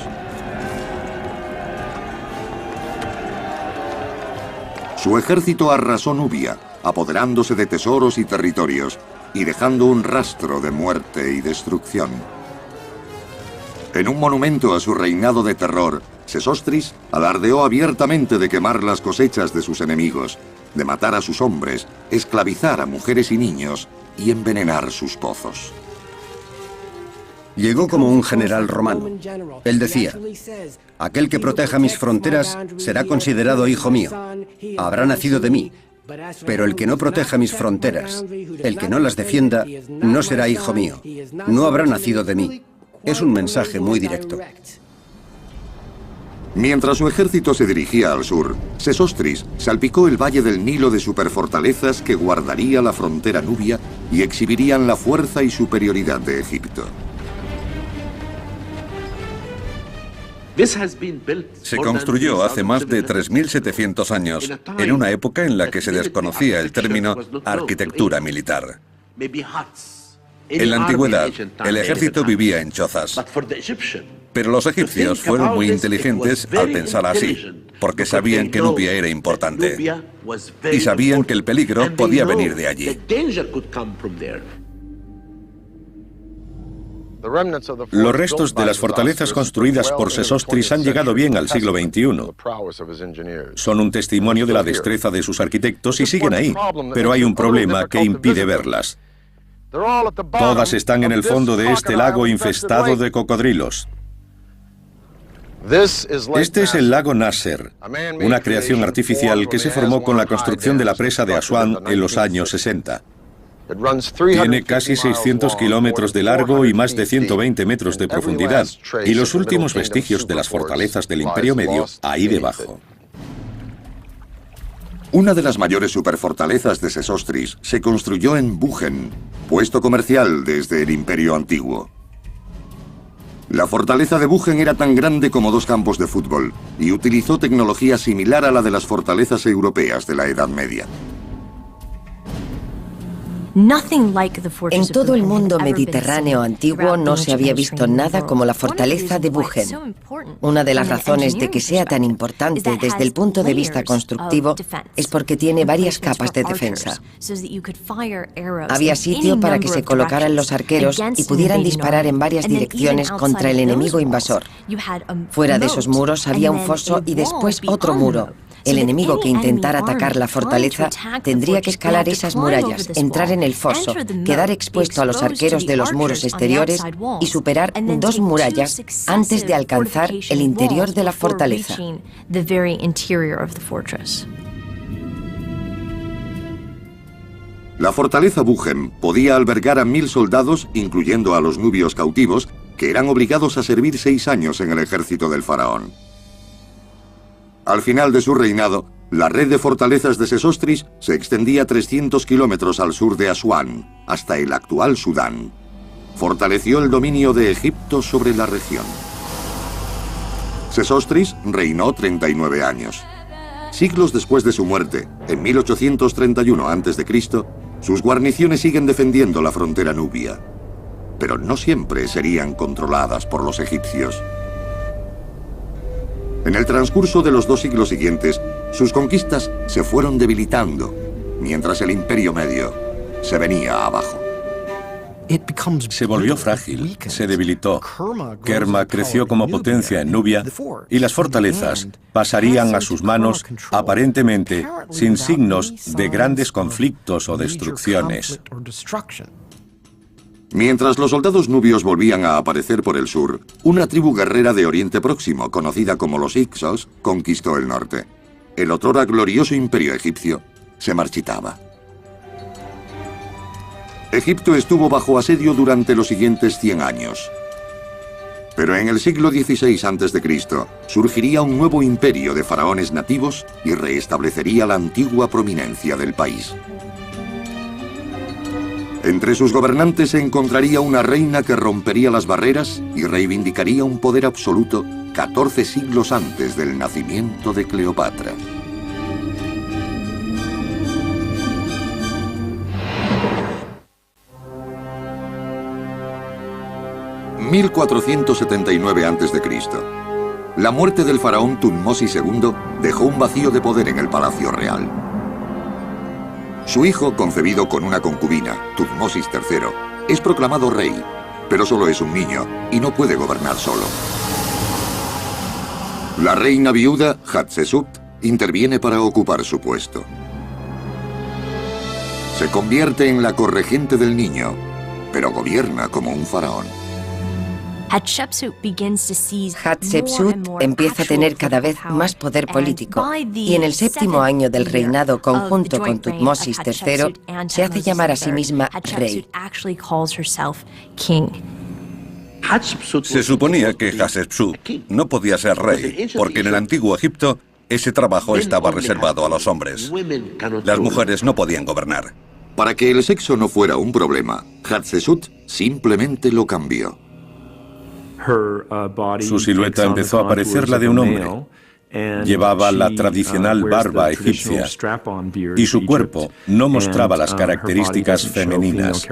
S1: Su ejército arrasó Nubia, apoderándose de tesoros y territorios, y dejando un rastro de muerte y destrucción. En un monumento a su reinado de terror, Sesostris alardeó abiertamente de quemar las cosechas de sus enemigos, de matar a sus hombres, esclavizar a mujeres y niños y envenenar sus pozos.
S3: Llegó como un general romano. Él decía: aquel que proteja mis fronteras será considerado hijo mío. Habrá nacido de mí. Pero el que no proteja mis fronteras, el que no las defienda, no será hijo mío. No habrá nacido de mí. Es un mensaje muy directo.
S1: Mientras su ejército se dirigía al sur, Sesostris salpicó el valle del Nilo de superfortalezas que guardaría la frontera nubia y exhibirían la fuerza y superioridad de Egipto.
S5: Se construyó hace más de 3.700 años, en una época en la que se desconocía el término arquitectura militar. En la antigüedad, el ejército vivía en chozas. Pero los egipcios fueron muy inteligentes al pensar así, porque sabían que Nubia era importante. Y sabían que el peligro podía venir de allí.
S2: Los restos de las fortalezas construidas por Sesostris han llegado bien al siglo XXI. Son un testimonio de la destreza de sus arquitectos y siguen ahí, pero hay un problema que impide verlas. Todas están en el fondo de este lago infestado de cocodrilos. Este es el lago Nasser, una creación artificial que se formó con la construcción de la presa de Asuán en los años 60. Tiene casi 600 kilómetros de largo y más de 120 metros de profundidad, y los últimos vestigios de las fortalezas del Imperio Medio ahí debajo.
S1: Una de las mayores superfortalezas de Sesostris se construyó en Buchen, puesto comercial desde el Imperio Antiguo. La fortaleza de Buchen era tan grande como 2 campos de fútbol y utilizó tecnología similar a la de las fortalezas europeas de la Edad Media.
S4: En todo el mundo mediterráneo antiguo no se había visto nada como la fortaleza de Buchen. Una de las razones de que sea tan importante desde el punto de vista constructivo es porque tiene varias capas de defensa. Había sitio para que se colocaran los arqueros y pudieran disparar en varias direcciones contra el enemigo invasor. Fuera de esos muros había un foso y después otro muro. El enemigo que intentara atacar la fortaleza tendría que escalar esas murallas, entrar en el foso, quedar expuesto a los arqueros de los muros exteriores y superar 2 murallas antes de alcanzar el interior de la fortaleza.
S1: La fortaleza Buchen podía albergar a 1000 soldados, incluyendo a los nubios cautivos, que eran obligados a servir 6 años en el ejército del faraón. Al final de su reinado, la red de fortalezas de Sesostris se extendía 300 kilómetros al sur de Asuán, hasta el actual Sudán. Fortaleció el dominio de Egipto sobre la región. Sesostris reinó 39 años. Siglos después de su muerte, en 1831 a.C., sus guarniciones siguen defendiendo la frontera nubia. Pero no siempre serían controladas por los egipcios. En el transcurso de los 2 siglos siguientes, sus conquistas se fueron debilitando, mientras el Imperio Medio se venía abajo.
S2: Se volvió frágil, se debilitó. Kerma creció como potencia en Nubia y las fortalezas pasarían a sus manos aparentemente sin signos de grandes conflictos o destrucciones.
S1: Mientras los soldados nubios volvían a aparecer por el sur, una tribu guerrera de Oriente Próximo, conocida como los Hyksos, conquistó el norte. El otrora glorioso imperio egipcio se marchitaba. Egipto estuvo bajo asedio durante los siguientes 100 años. Pero en el siglo XVI a.C. surgiría un nuevo imperio de faraones nativos y reestablecería la antigua prominencia del país. Entre sus gobernantes se encontraría una reina que rompería las barreras y reivindicaría un poder absoluto 14 siglos antes del nacimiento de Cleopatra. En 1479 a.C. La muerte del faraón Tutmosis II dejó un vacío de poder en el palacio real. Su hijo, concebido con una concubina, Tutmosis III, es proclamado rey, pero solo es un niño y no puede gobernar solo. La reina viuda, Hatshepsut, interviene para ocupar su puesto. Se convierte en la corregente del niño, pero gobierna como un faraón.
S4: Hatshepsut empieza a tener cada vez más poder político y en el 7º año del reinado conjunto con Tutmosis III se hace llamar a sí misma rey.
S5: Se suponía que Hatshepsut no podía ser rey, porque en el antiguo Egipto ese trabajo estaba reservado a los hombres. Las mujeres no podían gobernar.
S1: Para que el sexo no fuera un problema, Hatshepsut simplemente lo cambió.
S2: Su silueta empezó a parecer la de un hombre. Llevaba la tradicional barba egipcia y su cuerpo no mostraba las características femeninas.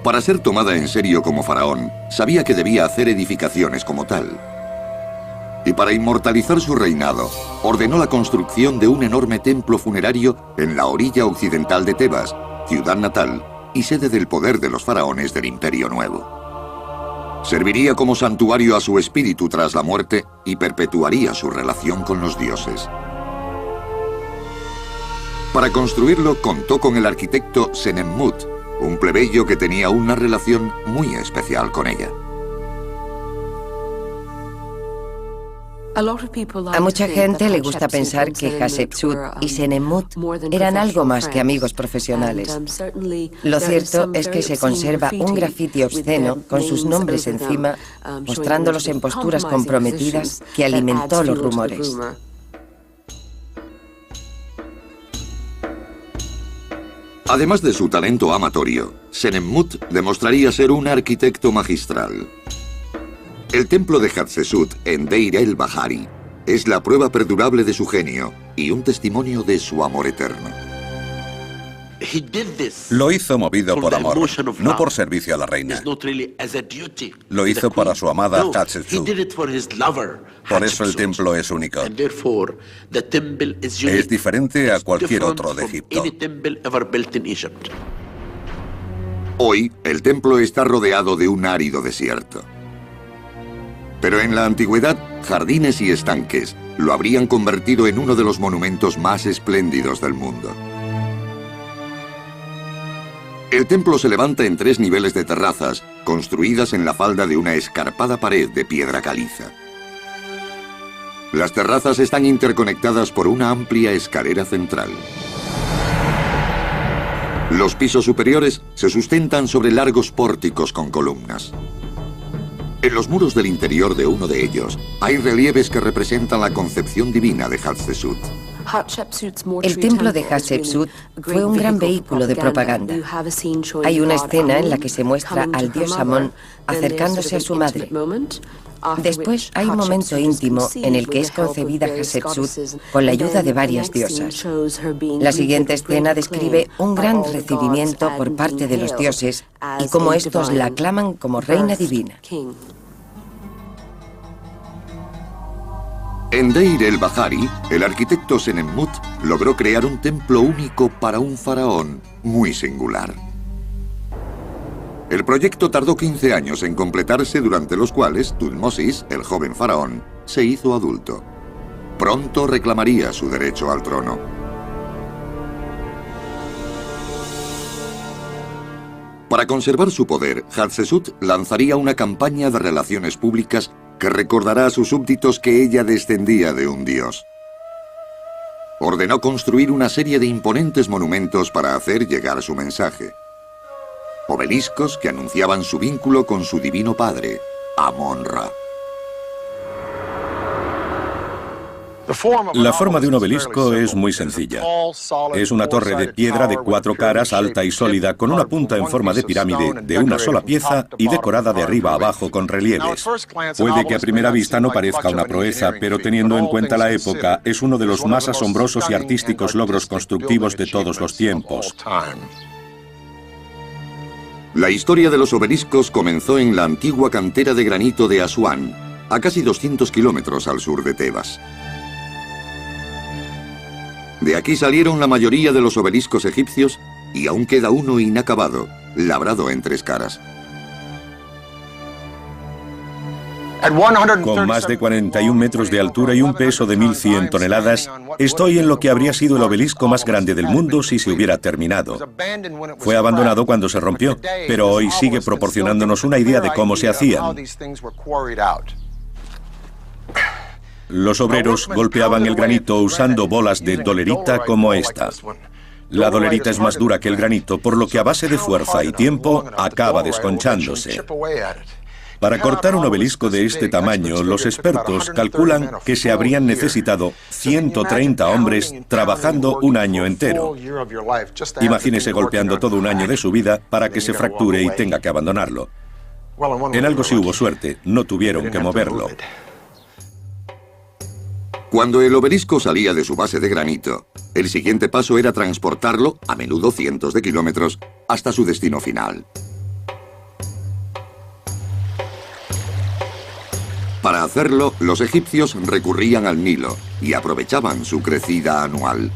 S1: Para ser tomada en serio como faraón, sabía que debía hacer edificaciones como tal. Y para inmortalizar su reinado, ordenó la construcción de un enorme templo funerario en la orilla occidental de Tebas, ciudad natal y sede del poder de los faraones del Imperio Nuevo. Serviría como santuario a su espíritu tras la muerte y perpetuaría su relación con los dioses. Para construirlo contó con el arquitecto Senemmut, un plebeyo que tenía una relación muy especial con ella.
S4: A mucha gente le gusta pensar que Hatshepsut y Senemmut eran algo más que amigos profesionales. Lo cierto es que se conserva un grafiti obsceno con sus nombres encima, mostrándolos en posturas comprometidas, que alimentó los rumores.
S1: Además de su talento amatorio, Senemmut demostraría ser un arquitecto magistral. El templo de Hatshepsut en Deir el-Bahari es la prueba perdurable de su genio y un testimonio de su amor eterno.
S5: Lo hizo movido por amor, no por servicio a la reina. Lo hizo para su amada Hatshepsut. Por eso el templo es único. Es diferente a cualquier otro de Egipto.
S1: Hoy, el templo está rodeado de un árido desierto. Pero en la antigüedad, jardines y estanques lo habrían convertido en uno de los monumentos más espléndidos del mundo. El templo se levanta en 3 niveles de terrazas, construidas en la falda de una escarpada pared de piedra caliza. Las terrazas están interconectadas por una amplia escalera central. Los pisos superiores se sustentan sobre largos pórticos con columnas. En los muros del interior de uno de ellos hay relieves que representan la concepción divina de Hatshepsut.
S4: El templo de Hatshepsut fue un gran vehículo de propaganda. Hay una escena en la que se muestra al dios Amón acercándose a su madre. Después hay un momento íntimo en el que es concebida Hatshepsut con la ayuda de varias diosas. La siguiente escena describe un gran recibimiento por parte de los dioses y cómo estos la aclaman como reina divina.
S1: En Deir el-Bahari, el arquitecto Senenmut logró crear un templo único para un faraón muy singular. El proyecto tardó 15 años en completarse, durante los cuales Tutmosis, el joven faraón, se hizo adulto. Pronto reclamaría su derecho al trono. Para conservar su poder, Hatshepsut lanzaría una campaña de relaciones públicas que recordará a sus súbditos que ella descendía de un dios. Ordenó construir una serie de imponentes monumentos para hacer llegar su mensaje. Obeliscos que anunciaban su vínculo con su divino padre, Amon-Ra.
S2: La forma de un obelisco es muy sencilla. Es una torre de piedra de 4 caras, alta y sólida, con una punta en forma de pirámide de una sola pieza y decorada de arriba a abajo con relieves. Puede que a primera vista no parezca una proeza, pero teniendo en cuenta la época, es uno de los más asombrosos y artísticos logros constructivos de todos los tiempos.
S1: La historia de los obeliscos comenzó en la antigua cantera de granito de Asuán, a casi 200 kilómetros al sur de Tebas. De aquí salieron la mayoría de los obeliscos egipcios y aún queda uno inacabado, labrado en 3 caras.
S2: Con más de 41 metros de altura y un peso de 1.100 toneladas, estoy en lo que habría sido el obelisco más grande del mundo si se hubiera terminado. Fue abandonado cuando se rompió, pero hoy sigue proporcionándonos una idea de cómo se hacían. Los obreros golpeaban el granito usando bolas de dolerita como esta. La dolerita es más dura que el granito, por lo que a base de fuerza y tiempo acaba desconchándose. Para cortar un obelisco de este tamaño, los expertos calculan que se habrían necesitado 130 hombres trabajando un año entero. Imagínese golpeando todo un año de su vida para que se fracture y tenga que abandonarlo. En algo sí hubo suerte, no tuvieron que moverlo.
S1: Cuando el obelisco salía de su base de granito, el siguiente paso era transportarlo, a menudo cientos de kilómetros, hasta su destino final. Para hacerlo, los egipcios recurrían al Nilo y aprovechaban su crecida anual.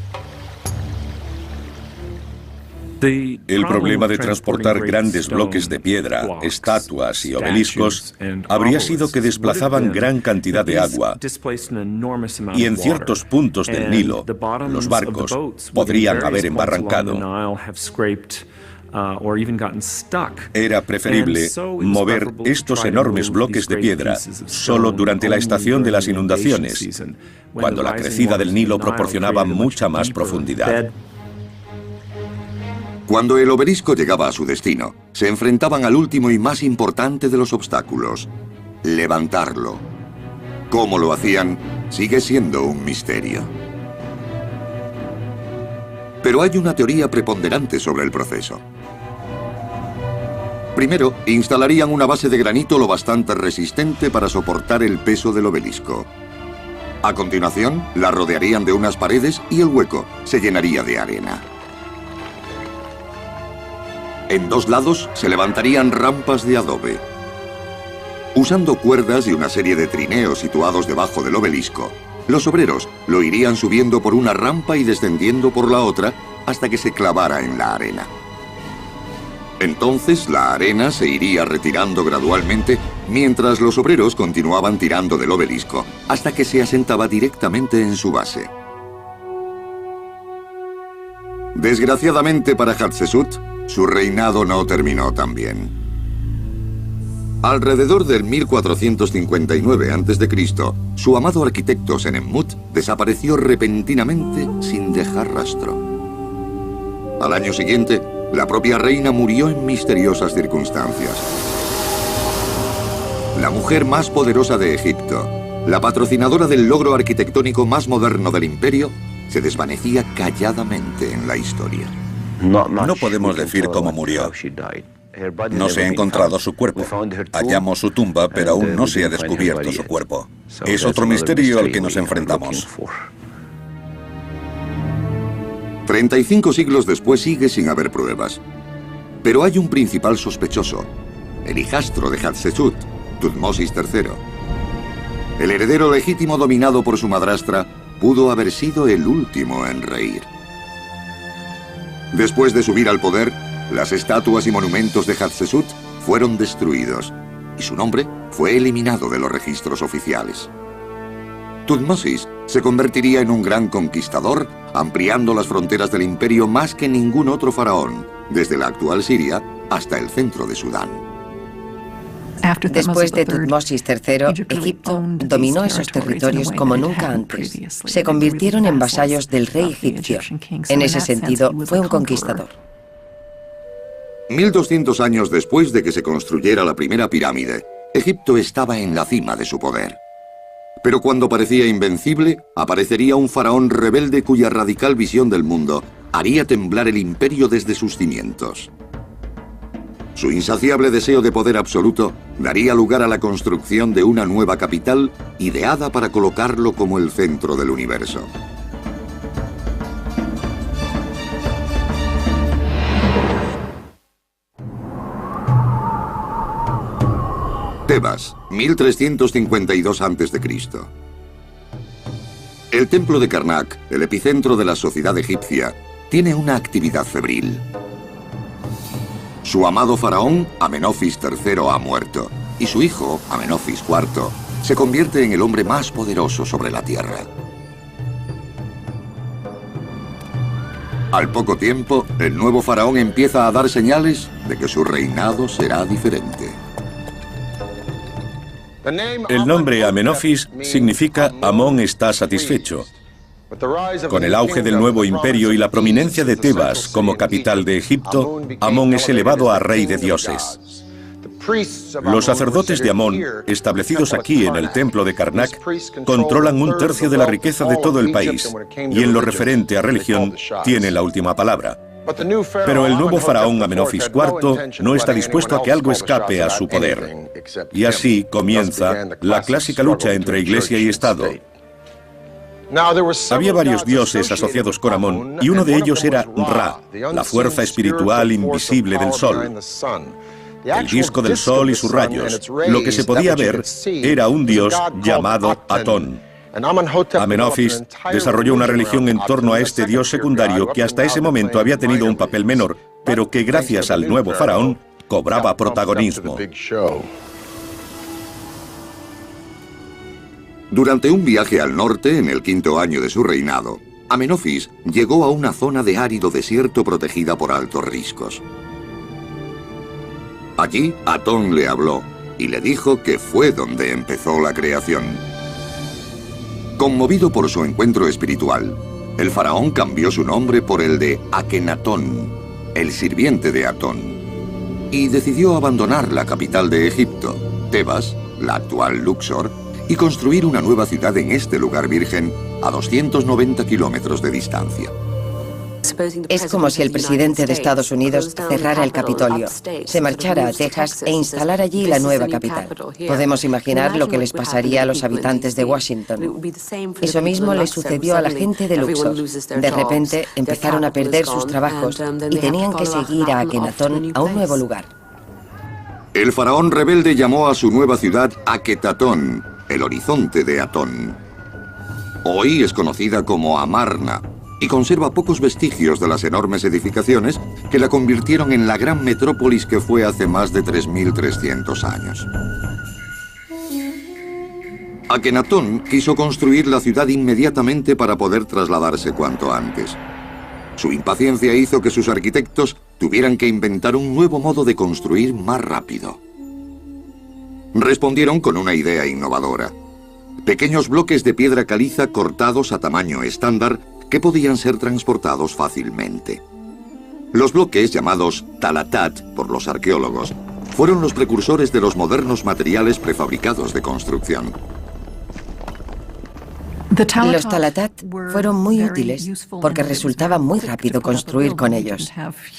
S2: El problema de transportar grandes bloques de piedra, estatuas y obeliscos habría sido que desplazaban gran cantidad de agua y en ciertos puntos del Nilo los barcos podrían haber embarrancado. Era preferible mover estos enormes bloques de piedra solo durante la estación de las inundaciones, cuando la crecida del Nilo proporcionaba mucha más profundidad.
S1: Cuando el obelisco llegaba a su destino, se enfrentaban al último y más importante de los obstáculos: levantarlo. ¿Cómo lo hacían? Sigue siendo un misterio. Pero hay una teoría preponderante sobre el proceso. Primero, instalarían una base de granito lo bastante resistente para soportar el peso del obelisco. A continuación, la rodearían de unas paredes y el hueco se llenaría de arena. En 2 lados se levantarían rampas de adobe. Usando cuerdas y una serie de trineos situados debajo del obelisco, los obreros lo irían subiendo por una rampa y descendiendo por la otra hasta que se clavara en la arena. Entonces la arena se iría retirando gradualmente mientras los obreros continuaban tirando del obelisco hasta que se asentaba directamente en su base. Desgraciadamente para Hatshepsut, su reinado no terminó tan bien. Alrededor del 1459 a.C., su amado arquitecto Senenmut desapareció repentinamente sin dejar rastro. Al año siguiente, la propia reina murió en misteriosas circunstancias. La mujer más poderosa de Egipto, la patrocinadora del logro arquitectónico más moderno del imperio, se desvanecía calladamente en la historia.
S5: No podemos decir cómo murió. No se ha encontrado su cuerpo. Hallamos su tumba, pero aún no se ha descubierto su cuerpo. Es otro misterio al que nos enfrentamos.
S1: 35 siglos después sigue sin haber pruebas. Pero hay un principal sospechoso, el hijastro de Hatshepsut, Tutmosis III. El heredero legítimo dominado por su madrastra pudo haber sido el último en reír. Después de subir al poder, las estatuas y monumentos de Hatshepsut fueron destruidos y su nombre fue eliminado de los registros oficiales. Tutmosis se convertiría en un gran conquistador, ampliando las fronteras del imperio más que ningún otro faraón, desde la actual Siria hasta el centro de Sudán.
S4: Después de Tutmosis III, Egipto dominó esos territorios como nunca antes. Se convirtieron en vasallos del rey egipcio. En ese sentido, fue un conquistador.
S1: 1200 años después de que se construyera la primera pirámide, Egipto estaba en la cima de su poder. Pero cuando parecía invencible, aparecería un faraón rebelde cuya radical visión del mundo haría temblar el imperio desde sus cimientos. Su insaciable deseo de poder absoluto daría lugar a la construcción de una nueva capital ideada para colocarlo como el centro del universo. Tebas, 1352 a.C. El templo de Karnak, el epicentro de la sociedad egipcia, tiene una actividad febril. Su amado faraón, Amenofis III, ha muerto, y su hijo, Amenofis IV, se convierte en el hombre más poderoso sobre la tierra. Al poco tiempo, el nuevo faraón empieza a dar señales de que su reinado será diferente.
S2: El nombre Amenofis significa Amón está satisfecho. Con el auge del nuevo imperio y la prominencia de Tebas como capital de Egipto, Amón es elevado a rey de dioses. Los sacerdotes de Amón, establecidos aquí en el templo de Karnak, controlan un tercio de la riqueza de todo el país y en lo referente a religión tiene la última palabra. Pero el nuevo faraón Amenofis IV no está dispuesto a que algo escape a su poder. Y así comienza la clásica lucha entre Iglesia y Estado. Había varios dioses asociados con Amón y uno de ellos era Ra, la fuerza espiritual invisible del sol. El disco del sol y sus rayos, lo que se podía ver, era un dios llamado Atón. Amenofis desarrolló una religión en torno a este dios secundario que hasta ese momento había tenido un papel menor, pero que gracias al nuevo faraón cobraba protagonismo.
S1: Durante un viaje al norte, en el 5º año de su reinado, Amenofis llegó a una zona de árido desierto protegida por altos riscos. Allí, Atón le habló y le dijo que fue donde empezó la creación. Conmovido por su encuentro espiritual, el faraón cambió su nombre por el de Akenatón, el sirviente de Atón, y decidió abandonar la capital de Egipto, Tebas, la actual Luxor, y construir una nueva ciudad en este lugar virgen a 290 kilómetros de distancia.
S4: Es como si el presidente de Estados Unidos cerrara el Capitolio, se marchara a Texas e instalara allí la nueva capital. Podemos imaginar lo que les pasaría a los habitantes de Washington. Eso mismo le sucedió a la gente de Luxor. De repente empezaron a perder sus trabajos y tenían que seguir a Akenatón a un nuevo lugar.
S1: El faraón rebelde llamó a su nueva ciudad Aketatón, el horizonte de Atón. Hoy es conocida como Amarna y conserva pocos vestigios de las enormes edificaciones que la convirtieron en la gran metrópolis que fue hace más de 3.300 años. Akenatón quiso construir la ciudad inmediatamente para poder trasladarse cuanto antes. Su impaciencia hizo que sus arquitectos tuvieran que inventar un nuevo modo de construir más rápido. Respondieron con una idea innovadora: pequeños bloques de piedra caliza cortados a tamaño estándar que podían ser transportados fácilmente. Los bloques, llamados talatat por los arqueólogos, fueron los precursores de los modernos materiales prefabricados de construcción.
S4: Los Talatat fueron muy útiles porque resultaba muy rápido construir con ellos.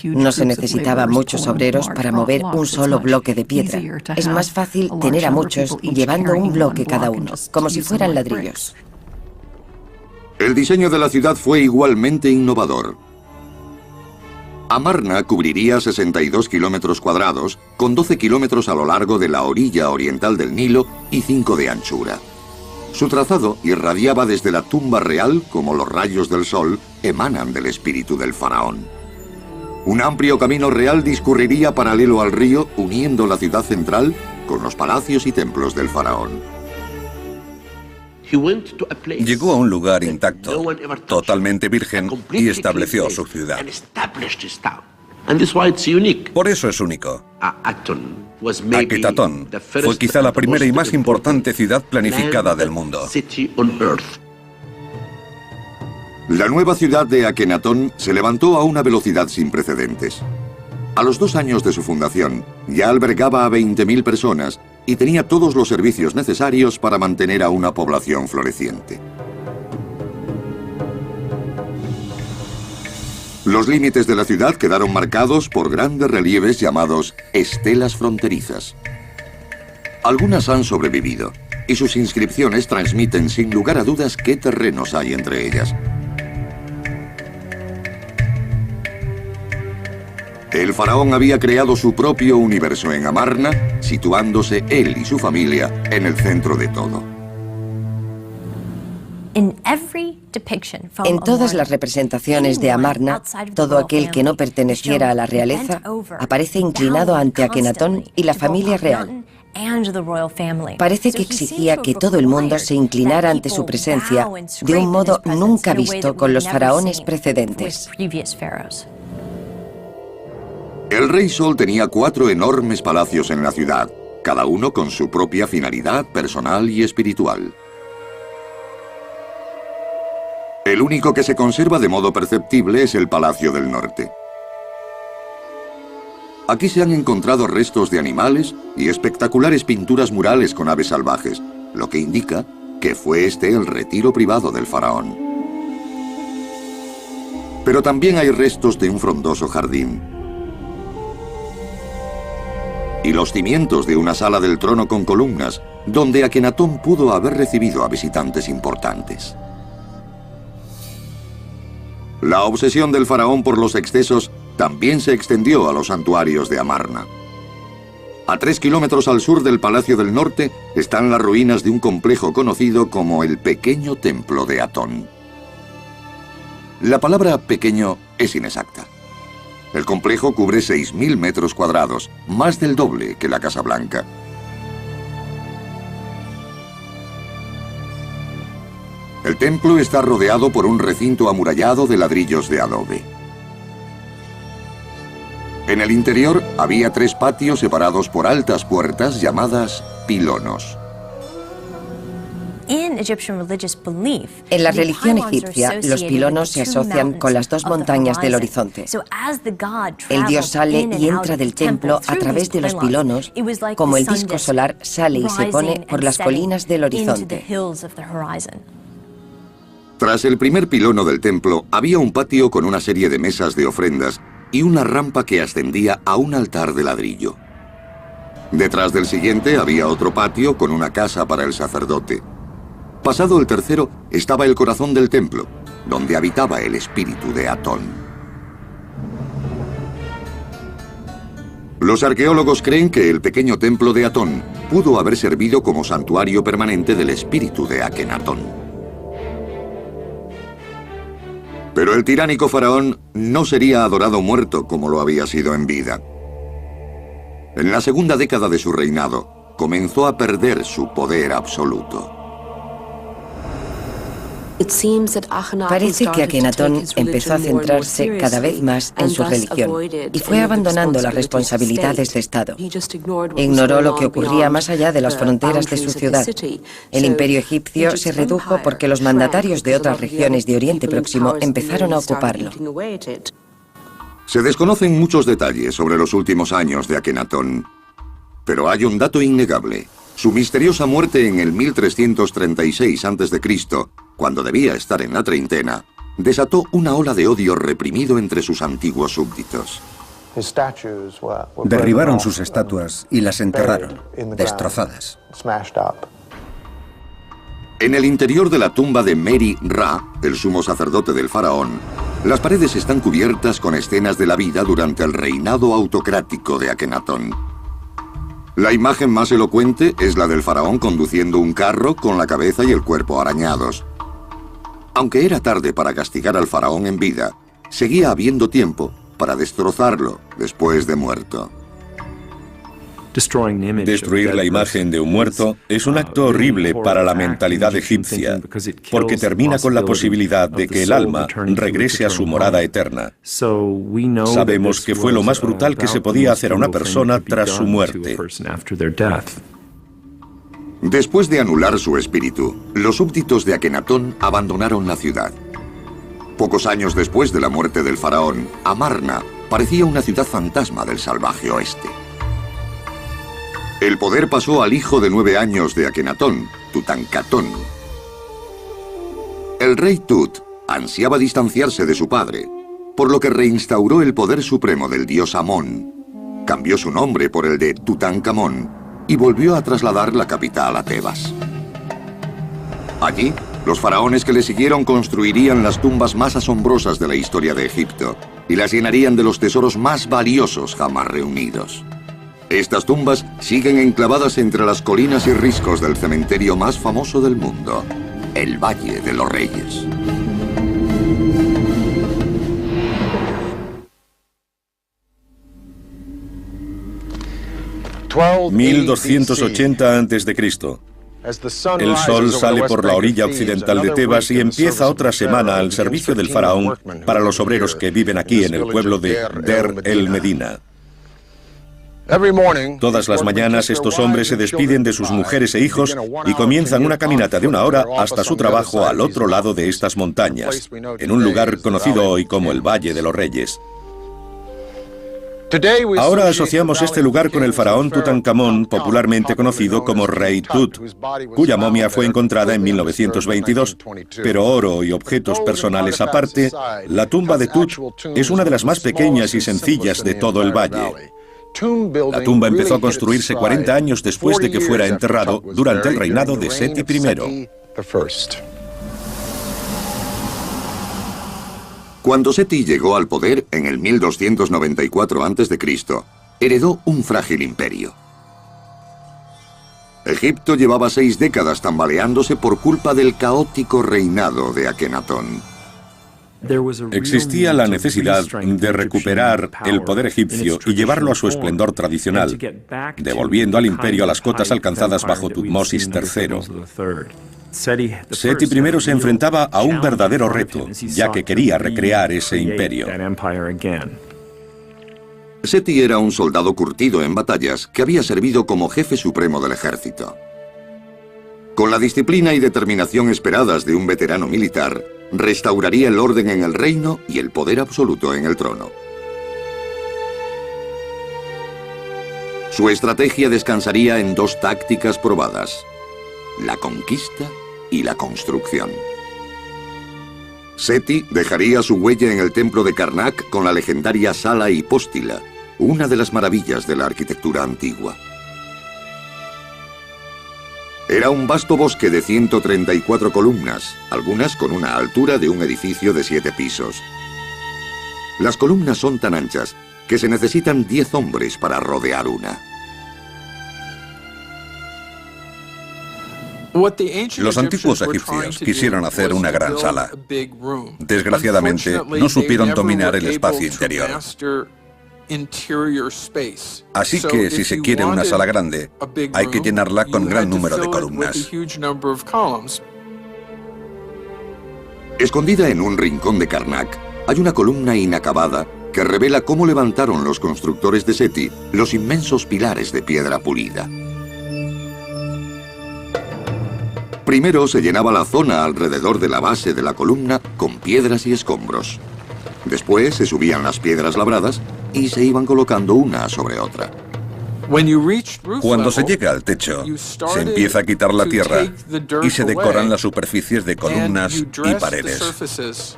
S4: No se necesitaban muchos obreros para mover un solo bloque de piedra. Es más fácil tener a muchos llevando un bloque cada uno, como si fueran ladrillos.
S1: El diseño de la ciudad fue igualmente innovador. Amarna cubriría 62 kilómetros cuadrados, con 12 kilómetros a lo largo de la orilla oriental del Nilo y 5 de anchura. Su trazado irradiaba desde la tumba real como los rayos del sol emanan del espíritu del faraón. Un amplio camino real discurriría paralelo al río, uniendo la ciudad central con los palacios y templos del faraón.
S5: Llegó a un lugar intacto, totalmente virgen, y estableció su ciudad. Por eso es único. Aketatón fue quizá la primera y más importante ciudad planificada del mundo.
S1: La nueva ciudad de Akenatón se levantó a una velocidad sin precedentes. A los 2 años de su fundación, ya albergaba a 20.000 personas y tenía todos los servicios necesarios para mantener a una población floreciente. Los límites de la ciudad quedaron marcados por grandes relieves llamados estelas fronterizas. Algunas han sobrevivido, y sus inscripciones transmiten sin lugar a dudas qué terrenos hay entre ellas. El faraón había creado su propio universo en Amarna, situándose él y su familia en el centro de todo.
S4: En todas las representaciones de Amarna, todo aquel que no perteneciera a la realeza aparece inclinado ante Akenatón y la familia real. Parece que exigía que todo el mundo se inclinara ante su presencia de un modo nunca visto con los faraones precedentes.
S1: El rey Sol tenía 4 enormes palacios en la ciudad, cada uno con su propia finalidad personal y espiritual. El único que se conserva de modo perceptible es el Palacio del Norte. Aquí se han encontrado restos de animales y espectaculares pinturas murales con aves salvajes, lo que indica que fue este el retiro privado del faraón. Pero también hay restos de un frondoso jardín. Y los cimientos de una sala del trono con columnas, donde Akenatón pudo haber recibido a visitantes importantes. La obsesión del faraón por los excesos también se extendió a los santuarios de Amarna. A 3 kilómetros al sur del Palacio del Norte están las ruinas de un complejo conocido como el Pequeño Templo de Atón. La palabra pequeño es inexacta. El complejo cubre 6.000 metros cuadrados, más del doble que la Casa Blanca. El templo está rodeado por un recinto amurallado de ladrillos de adobe. En el interior había 3 patios separados por altas puertas llamadas pilonos.
S4: En la religión egipcia, los pilonos se asocian con las 2 montañas del horizonte. El dios sale y entra del templo a través de los pilonos, como el disco solar sale y se pone por las colinas del horizonte.
S1: Tras el primer pilono del templo, había un patio con una serie de mesas de ofrendas y una rampa que ascendía a un altar de ladrillo. Detrás del siguiente había otro patio con una casa para el sacerdote. Pasado el tercero estaba el corazón del templo, donde habitaba el espíritu de Atón. Los arqueólogos creen que el pequeño templo de Atón pudo haber servido como santuario permanente del espíritu de Akenatón. Pero el tiránico faraón no sería adorado muerto como lo había sido en vida. En la segunda década de su reinado, comenzó a perder su poder absoluto.
S4: Parece que Akenatón empezó a centrarse cada vez más en su religión y fue abandonando las responsabilidades de Estado. Ignoró lo que ocurría más allá de las fronteras de su ciudad. El imperio egipcio se redujo porque los mandatarios de otras regiones de Oriente Próximo empezaron a ocuparlo.
S1: Se desconocen muchos detalles sobre los últimos años de Akenatón, pero hay un dato innegable. Su misteriosa muerte en el 1336 a.C. cuando debía estar en la treintena, desató una ola de odio reprimido entre sus antiguos súbditos.
S3: Derribaron sus estatuas y las enterraron, destrozadas.
S1: En el interior de la tumba de Meri Ra, el sumo sacerdote del faraón, las paredes están cubiertas con escenas de la vida durante el reinado autocrático de Akenatón. La imagen más elocuente es la del faraón conduciendo un carro con la cabeza y el cuerpo arañados. Aunque era tarde para castigar al faraón en vida, seguía habiendo tiempo para destrozarlo después de muerto.
S2: Destruir la imagen de un muerto es un acto horrible para la mentalidad egipcia, porque termina con la posibilidad de que el alma regrese a su morada eterna. Sabemos que fue lo más brutal que se podía hacer a una persona tras su muerte.
S1: Después de anular su espíritu, los súbditos de Akenatón abandonaron la ciudad. Pocos años después de la muerte del faraón, Amarna parecía una ciudad fantasma del salvaje oeste. El poder pasó al hijo de 9 años de Akenatón, Tutankamón. El rey Tut ansiaba distanciarse de su padre, por lo que reinstauró el poder supremo del dios Amón, cambió su nombre por el de Tutankamón y volvió a trasladar la capital a Tebas. Allí, los faraones que le siguieron construirían las tumbas más asombrosas de la historia de Egipto y las llenarían de los tesoros más valiosos jamás reunidos. Estas tumbas siguen enclavadas entre las colinas y riscos del cementerio más famoso del mundo, el Valle de los Reyes.
S2: (1280 a.C.) El sol sale por la orilla occidental de Tebas y empieza otra semana al servicio del faraón para los obreros que viven aquí en el pueblo de Der el Medina. Todas las mañanas estos hombres se despiden de sus mujeres e hijos y comienzan una caminata de 1 hora hasta su trabajo al otro lado de estas montañas, en un lugar conocido hoy como el Valle de los Reyes. Ahora asociamos este lugar con el faraón Tutankamón, popularmente conocido como Rey Tut, cuya momia fue encontrada en 1922. Pero oro y objetos personales aparte, la tumba de Tut es una de las más pequeñas y sencillas de todo el valle. La tumba empezó a construirse 40 años después de que fuera enterrado durante el reinado de Seti I.
S1: Cuando Seti llegó al poder en el 1294 a.C., heredó un frágil imperio. Egipto llevaba 6 décadas tambaleándose por culpa del caótico reinado de Akenatón.
S2: Existía la necesidad de recuperar el poder egipcio y llevarlo a su esplendor tradicional, devolviendo al imperio las cotas alcanzadas bajo Tutmosis III. Seti I se enfrentaba a un verdadero reto, ya que quería recrear ese imperio.
S1: Seti era un soldado curtido en batallas que había servido como jefe supremo del ejército. Con la disciplina y determinación esperadas de un veterano militar, restauraría el orden en el reino y el poder absoluto en el trono. Su estrategia descansaría en 2 tácticas probadas: la conquista y la construcción. Seti dejaría su huella en el templo de Karnak con la legendaria Sala Hipóstila, una de las maravillas de la arquitectura antigua. Era un vasto bosque de 134 columnas, algunas con una altura de un edificio de 7 pisos. Las columnas son tan anchas que se necesitan 10 hombres para rodear una.
S5: Los antiguos egipcios quisieron hacer una gran sala. Desgraciadamente, no supieron dominar el espacio interior. Así que si se quiere una sala grande, hay que llenarla con gran número de columnas.
S1: Escondida en un rincón de Karnak, hay una columna inacabada que revela cómo levantaron los constructores de Seti los inmensos pilares de piedra pulida. Primero se llenaba la zona alrededor de la base de la columna con piedras y escombros. Después se subían las piedras labradas y se iban colocando una sobre otra.
S5: Cuando se llega al techo, se empieza a quitar la tierra y se decoran las superficies de columnas y paredes.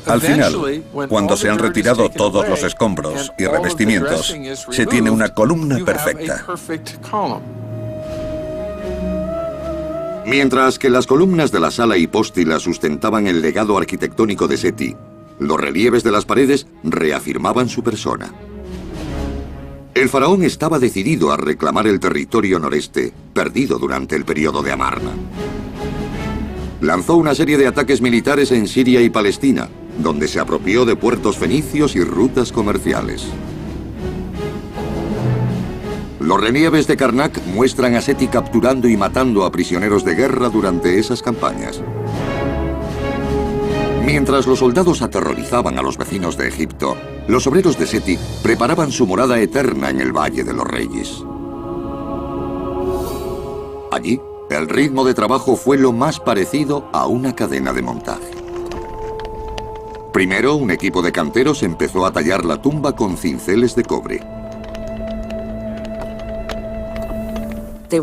S5: Al final, cuando se han retirado todos los escombros y revestimientos, se tiene una columna perfecta.
S1: Mientras que las columnas de la sala hipóstila sustentaban el legado arquitectónico de Seti, los relieves de las paredes reafirmaban su persona. El faraón estaba decidido a reclamar el territorio noreste, perdido durante el periodo de Amarna. Lanzó una serie de ataques militares en Siria y Palestina, donde se apropió de puertos fenicios y rutas comerciales. Los relieves de Karnak muestran a Seti capturando y matando a prisioneros de guerra durante esas campañas. Mientras los soldados aterrorizaban a los vecinos de Egipto, los obreros de Seti preparaban su morada eterna en el Valle de los Reyes. Allí, el ritmo de trabajo fue lo más parecido a una cadena de montaje. Primero, un equipo de canteros empezó a tallar la tumba con cinceles de cobre.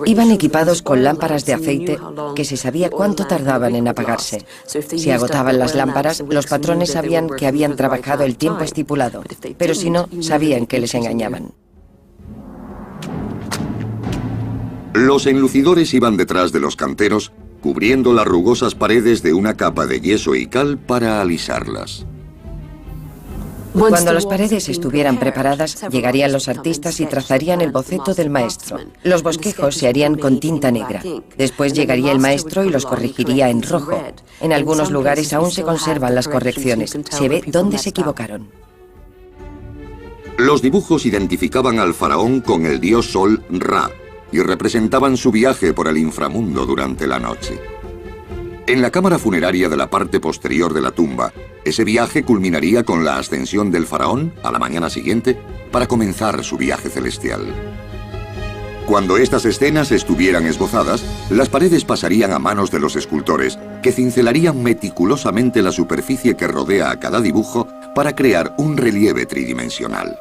S4: Iban equipados con lámparas de aceite que se sabía cuánto tardaban en apagarse. Si agotaban las lámparas, los patrones sabían que habían trabajado el tiempo estipulado, pero si no, sabían que les engañaban.
S1: Los enlucidores iban detrás de los canteros, cubriendo las rugosas paredes de una capa de yeso y cal para alisarlas.
S4: Cuando las paredes estuvieran preparadas, llegarían los artistas y trazarían el boceto del maestro. Los bosquejos se harían con tinta negra. Después llegaría el maestro y los corregiría en rojo. En algunos lugares aún se conservan las correcciones. Se ve dónde se equivocaron.
S1: Los dibujos identificaban al faraón con el dios Sol Ra y representaban su viaje por el inframundo durante la noche. En la cámara funeraria de la parte posterior de la tumba, ese viaje culminaría con la ascensión del faraón a la mañana siguiente para comenzar su viaje celestial. Cuando estas escenas estuvieran esbozadas, las paredes pasarían a manos de los escultores, que cincelarían meticulosamente la superficie que rodea a cada dibujo para crear un relieve tridimensional.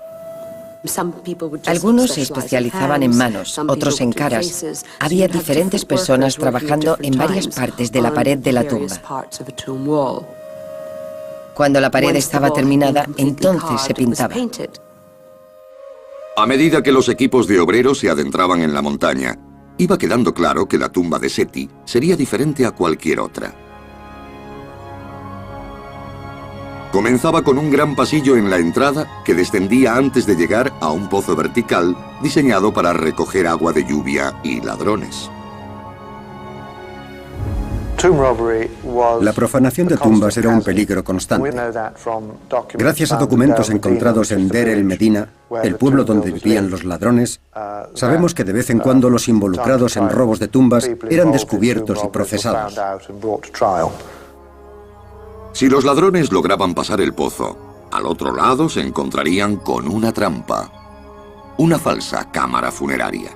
S4: Algunos se especializaban en manos, otros en caras. Había diferentes personas trabajando en varias partes de la pared de la tumba. Cuando la pared estaba terminada, entonces se pintaba.
S1: A medida que los equipos de obreros se adentraban en la montaña, iba quedando claro que la tumba de Seti sería diferente a cualquier otra. Comenzaba con un gran pasillo en la entrada que descendía antes de llegar a un pozo vertical diseñado para recoger agua de lluvia y ladrones.
S3: La profanación de tumbas era un peligro constante. Gracias a documentos encontrados en Der el Medina, el pueblo donde vivían los ladrones, sabemos que de vez en cuando los involucrados en robos de tumbas eran descubiertos y procesados.
S1: Si los ladrones lograban pasar el pozo, al otro lado se encontrarían con una trampa, una falsa cámara funeraria.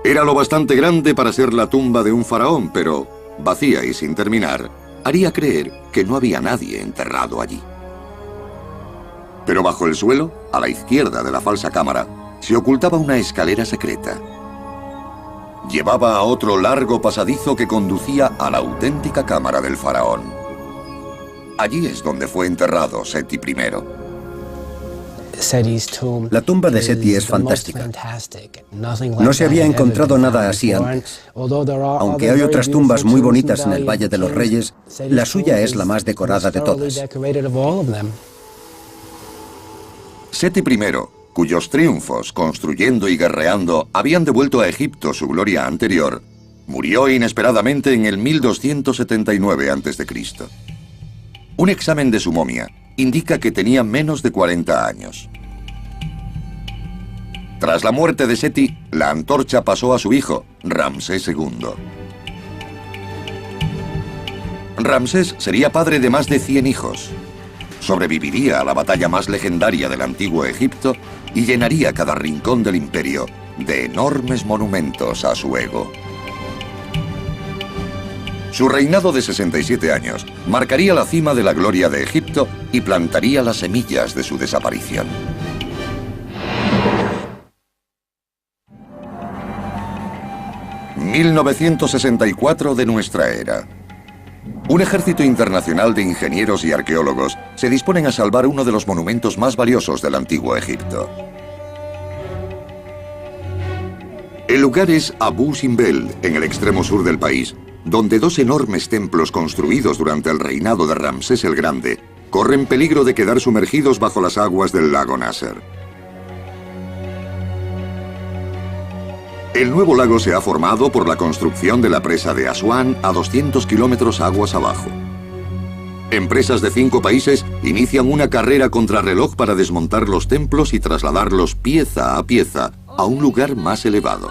S1: Era lo bastante grande para ser la tumba de un faraón, pero, vacía y sin terminar, haría creer que no había nadie enterrado allí. Pero bajo el suelo, a la izquierda de la falsa cámara, se ocultaba una escalera secreta. Llevaba a otro largo pasadizo que conducía a la auténtica cámara del faraón. Allí es donde fue enterrado Seti I.
S3: La tumba de Seti es fantástica. No se había encontrado nada así antes. Aunque hay otras tumbas muy bonitas en el Valle de los Reyes, la suya es la más decorada de todas.
S1: Seti I, cuyos triunfos, construyendo y guerreando, habían devuelto a Egipto su gloria anterior, murió inesperadamente en el 1279 a.C. Un examen de su momia indica que tenía menos de 40 años. Tras la muerte de Seti, la antorcha pasó a su hijo, Ramsés II. Ramsés sería padre de más de 100 hijos. Sobreviviría a la batalla más legendaria del antiguo Egipto y llenaría cada rincón del imperio de enormes monumentos a su ego. Su reinado de 67 años marcaría la cima de la gloria de Egipto Egipto y plantaría las semillas de su desaparición. ...1964 de nuestra era. Un ejército internacional de ingenieros y arqueólogos se disponen a salvar uno de los monumentos más valiosos del antiguo Egipto. El lugar es Abu Simbel, en el extremo sur del país, donde dos enormes templos construidos durante el reinado de Ramsés el Grande corren peligro de quedar sumergidos bajo las aguas del lago Nasser. El nuevo lago se ha formado por la construcción de la presa de Asuán a 200 kilómetros aguas abajo. Empresas de 5 países inician una carrera contrarreloj para desmontar los templos y trasladarlos pieza a pieza a un lugar más elevado.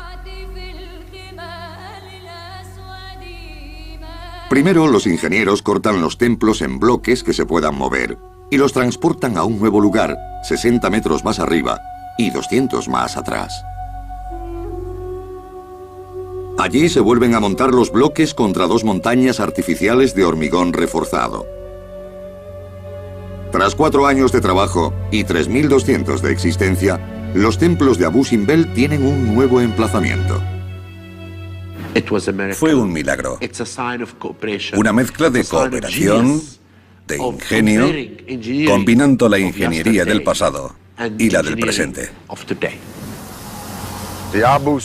S1: Primero, los ingenieros cortan los templos en bloques que se puedan mover y los transportan a un nuevo lugar, 60 metros más arriba y 200 más atrás. Allí se vuelven a montar los bloques contra 2 montañas artificiales de hormigón reforzado. Tras 4 años de trabajo y 3.200 de existencia, los templos de Abu Simbel tienen un nuevo emplazamiento.
S5: Fue un milagro. Una mezcla de cooperación, de ingenio, combinando la ingeniería del pasado y la del presente.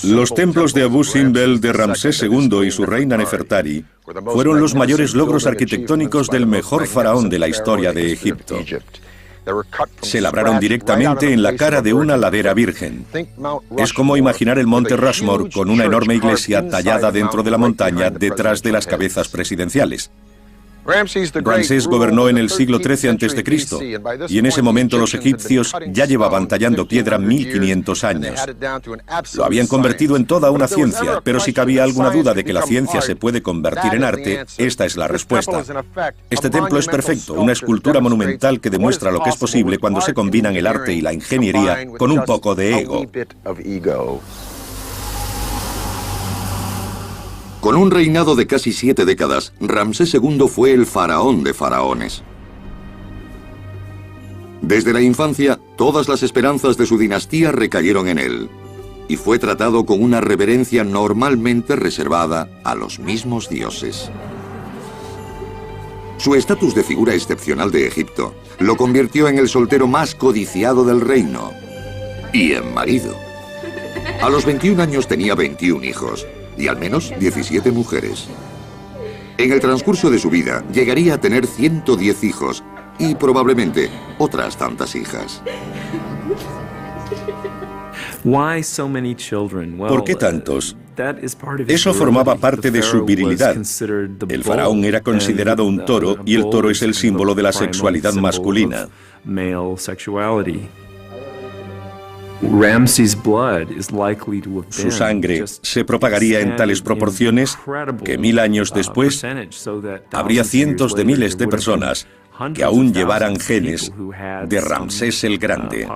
S2: Los templos de Abu Simbel de Ramsés II y su reina Nefertari fueron los mayores logros arquitectónicos del mejor faraón de la historia de Egipto. Se labraron directamente en la cara de una ladera virgen. Es como imaginar el monte Rushmore con una enorme iglesia tallada dentro de la montaña detrás de las cabezas presidenciales. Ramsés gobernó en el siglo XIII a.C. y en ese momento los egipcios ya llevaban tallando piedra 1500 años. Lo habían convertido en toda una ciencia, pero si cabía alguna duda de que la ciencia se puede convertir en arte, esta es la respuesta. Este templo es perfecto, una escultura monumental que demuestra lo que es posible cuando se combinan el arte y la ingeniería con un poco de ego.
S1: Con un reinado de casi 7 décadas, Ramsés II fue el faraón de faraones. Desde la infancia, todas las esperanzas de su dinastía recayeron en él, y fue tratado con una reverencia normalmente reservada a los mismos dioses. Su estatus de figura excepcional de Egipto lo convirtió en el soltero más codiciado del reino, y en marido. A los 21 años tenía 21 hijos, y al menos 17 mujeres. En el transcurso de su vida llegaría a tener 110 hijos y probablemente otras tantas hijas.
S2: ¿Por qué tantos? Eso formaba parte de su virilidad. El faraón era considerado un toro y el toro es el símbolo de la sexualidad masculina. Su sangre se propagaría en tales proporciones que 1000 años después habría cientos de miles de personas que aún llevaran genes de Ramsés el Grande.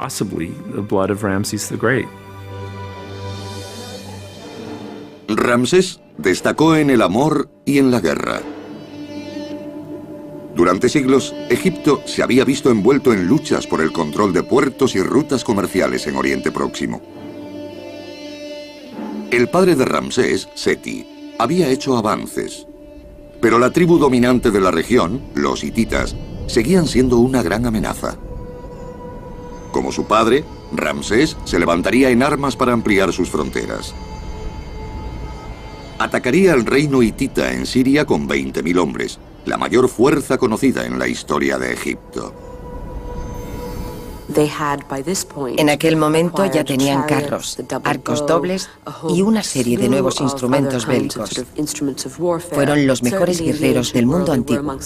S1: Ramsés destacó en el amor y en la guerra. Durante siglos, Egipto se había visto envuelto en luchas por el control de puertos y rutas comerciales en Oriente Próximo. El padre de Ramsés, Seti, había hecho avances, pero la tribu dominante de la región, los hititas, seguían siendo una gran amenaza. Como su padre, Ramsés se levantaría en armas para ampliar sus fronteras. Atacaría al reino hitita en Siria con 20.000 hombres, la mayor fuerza conocida en la historia de Egipto.
S4: En aquel momento ya tenían carros, arcos dobles y una serie de nuevos instrumentos bélicos. Fueron los mejores guerreros del mundo antiguo.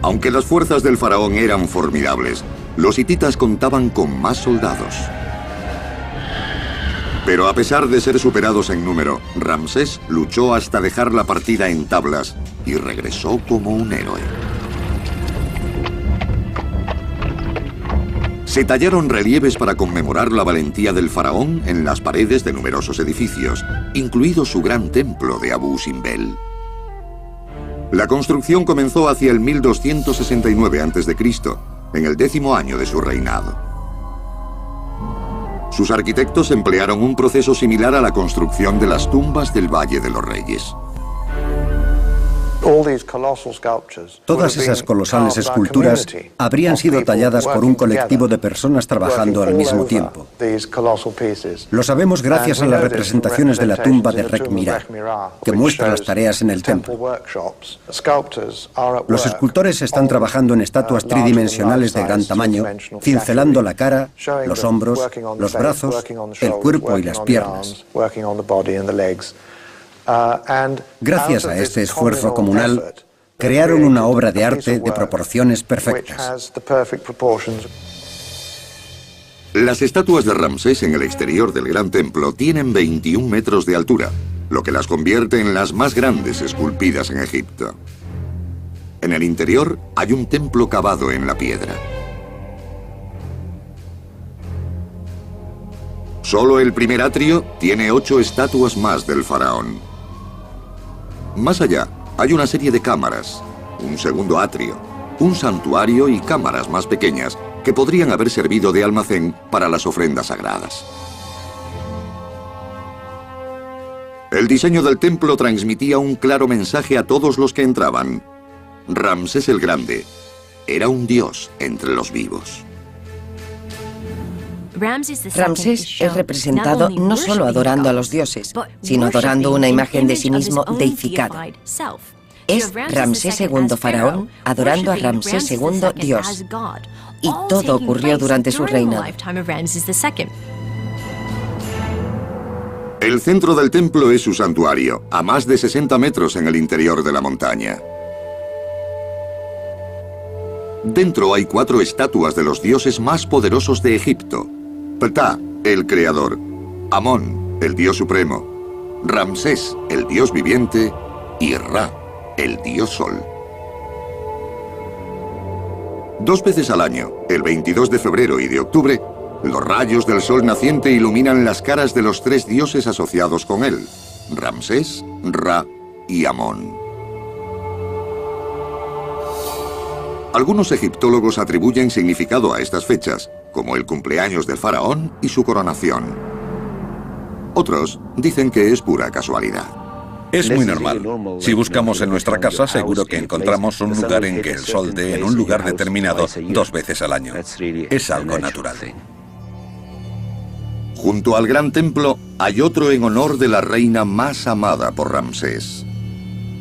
S1: Aunque las fuerzas del faraón eran formidables, los hititas contaban con más soldados. Pero a pesar de ser superados en número, Ramsés luchó hasta dejar la partida en tablas y regresó como un héroe. Se tallaron relieves para conmemorar la valentía del faraón en las paredes de numerosos edificios, incluido su gran templo de Abu Simbel. La construcción comenzó hacia el 1269 a.C., en el 10º año de su reinado. Sus arquitectos emplearon un proceso similar a la construcción de las tumbas del Valle de los Reyes.
S3: Todas esas colosales esculturas habrían sido talladas por un colectivo de personas trabajando al mismo tiempo. Lo sabemos gracias a las representaciones de la tumba de Rek Mirá, que muestra las tareas en el templo. Los escultores están trabajando en estatuas tridimensionales de gran tamaño, cincelando la cara, los hombros, los brazos, el cuerpo y las piernas. Gracias a este esfuerzo comunal, crearon una obra de arte de proporciones perfectas.
S1: Las estatuas de Ramsés en el exterior del Gran Templo tienen 21 metros de altura, lo que las convierte en las más grandes esculpidas en Egipto. En el interior hay un templo cavado en la piedra. Solo el primer atrio tiene 8 estatuas más del faraón. Más allá, hay una serie de cámaras, un segundo atrio, un santuario y cámaras más pequeñas que podrían haber servido de almacén para las ofrendas sagradas. El diseño del templo transmitía un claro mensaje a todos los que entraban. Ramsés el Grande era un dios entre los vivos.
S4: Ramsés es representado no solo adorando a los dioses, sino adorando una imagen de sí mismo deificado. Es Ramsés II faraón adorando a Ramsés II Dios. Y todo ocurrió durante su reinado.
S1: El centro del templo es su santuario, a más de 60 metros en el interior de la montaña. Dentro hay 4 estatuas de los dioses más poderosos de Egipto. Ptah, el creador, Amón, el dios supremo, Ramsés, el dios viviente, y Ra, el dios sol. 2 veces al año, el 22 de febrero y de octubre, los rayos del sol naciente iluminan las caras de los 3 dioses asociados con él, Ramsés, Ra y Amón. Algunos egiptólogos atribuyen significado a estas fechas, como el cumpleaños del faraón y su coronación. Otros dicen que es pura casualidad.
S5: Es muy normal. Si buscamos en nuestra casa, seguro que encontramos un lugar en que el sol dé en un lugar determinado 2 veces al año. Es algo natural.
S1: Junto al gran templo hay otro en honor de la reina más amada por Ramsés,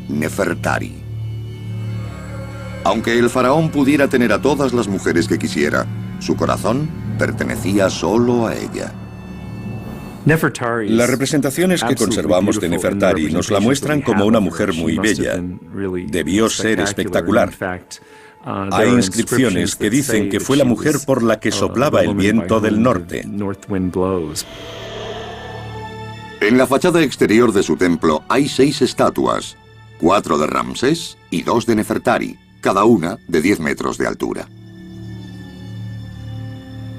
S1: Nefertari. Aunque el faraón pudiera tener a todas las mujeres que quisiera, su corazón pertenecía solo a ella.
S2: Las representaciones que conservamos de Nefertari nos la muestran como una mujer muy bella. Debió ser espectacular. Hay inscripciones que dicen que fue la mujer por la que soplaba el viento del norte.
S1: En la fachada exterior de su templo hay 6 estatuas, 4 de Ramsés y 2 de Nefertari, cada una de 10 metros de altura.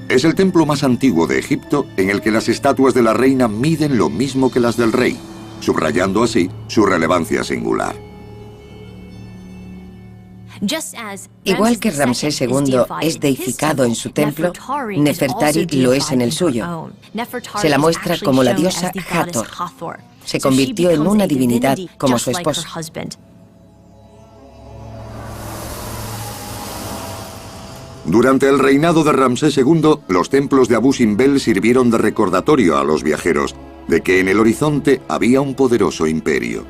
S1: Es el templo más antiguo de Egipto en el que las estatuas de la reina miden lo mismo que las del rey, subrayando así su relevancia singular.
S4: Igual que Ramsés II es deificado en su templo, Nefertari lo es en el suyo. Se la muestra como la diosa Hathor. Se convirtió en una divinidad como su esposo.
S1: Durante el reinado de Ramsés II, los templos de Abu Simbel sirvieron de recordatorio a los viajeros de que en el horizonte había un poderoso imperio.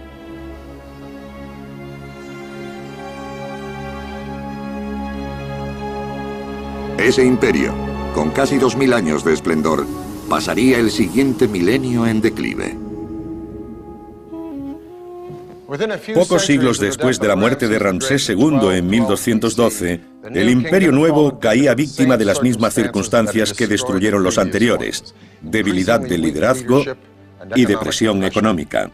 S1: Ese imperio, con casi 2000 años de esplendor, pasaría el siguiente milenio en declive.
S2: Pocos siglos después de la muerte de Ramsés II en 1212, el Imperio Nuevo caía víctima de las mismas circunstancias que destruyeron los anteriores: debilidad del liderazgo y depresión económica.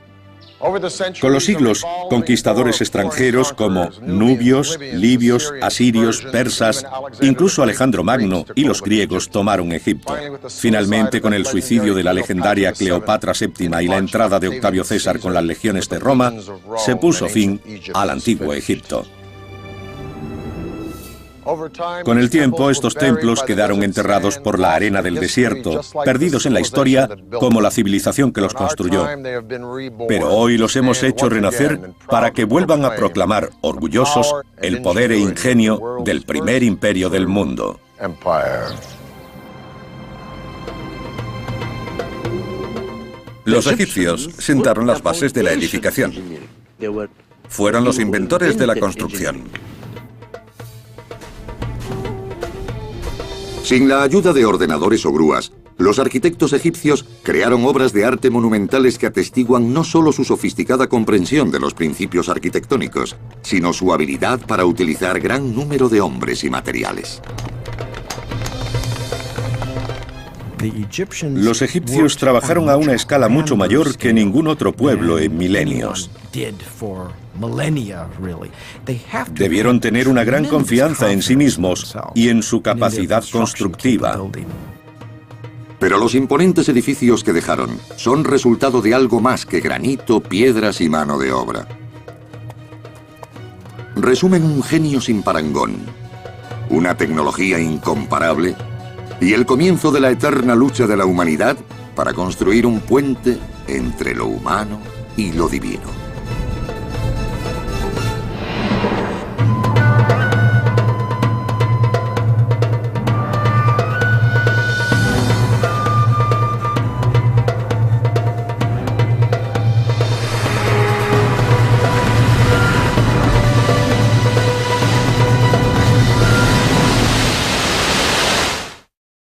S2: Con los siglos, conquistadores extranjeros como nubios, libios, asirios, persas, incluso Alejandro Magno y los griegos tomaron Egipto. Finalmente, con el suicidio de la legendaria Cleopatra VII y la entrada de Octavio César con las legiones de Roma, se puso fin al antiguo Egipto. Con el tiempo, estos templos quedaron enterrados por la arena del desierto, perdidos en la historia como la civilización que los construyó. Pero hoy los hemos hecho renacer para que vuelvan a proclamar orgullosos el poder e ingenio del primer imperio del mundo.
S5: Los egipcios sentaron las bases de la edificación. Fueron los inventores de la construcción.
S1: Sin la ayuda de ordenadores o grúas, los arquitectos egipcios crearon obras de arte monumentales que atestiguan no solo su sofisticada comprensión de los principios arquitectónicos, sino su habilidad para utilizar gran número de hombres y materiales.
S2: Los egipcios trabajaron a una escala mucho mayor que ningún otro pueblo en milenios. Debieron tener una gran confianza en sí mismos y en su capacidad constructiva.
S1: Pero los imponentes edificios que dejaron son resultado de algo más que granito, piedras y mano de obra. Resumen un genio sin parangón, una tecnología incomparable y el comienzo de la eterna lucha de la humanidad para construir un puente entre lo humano y lo divino.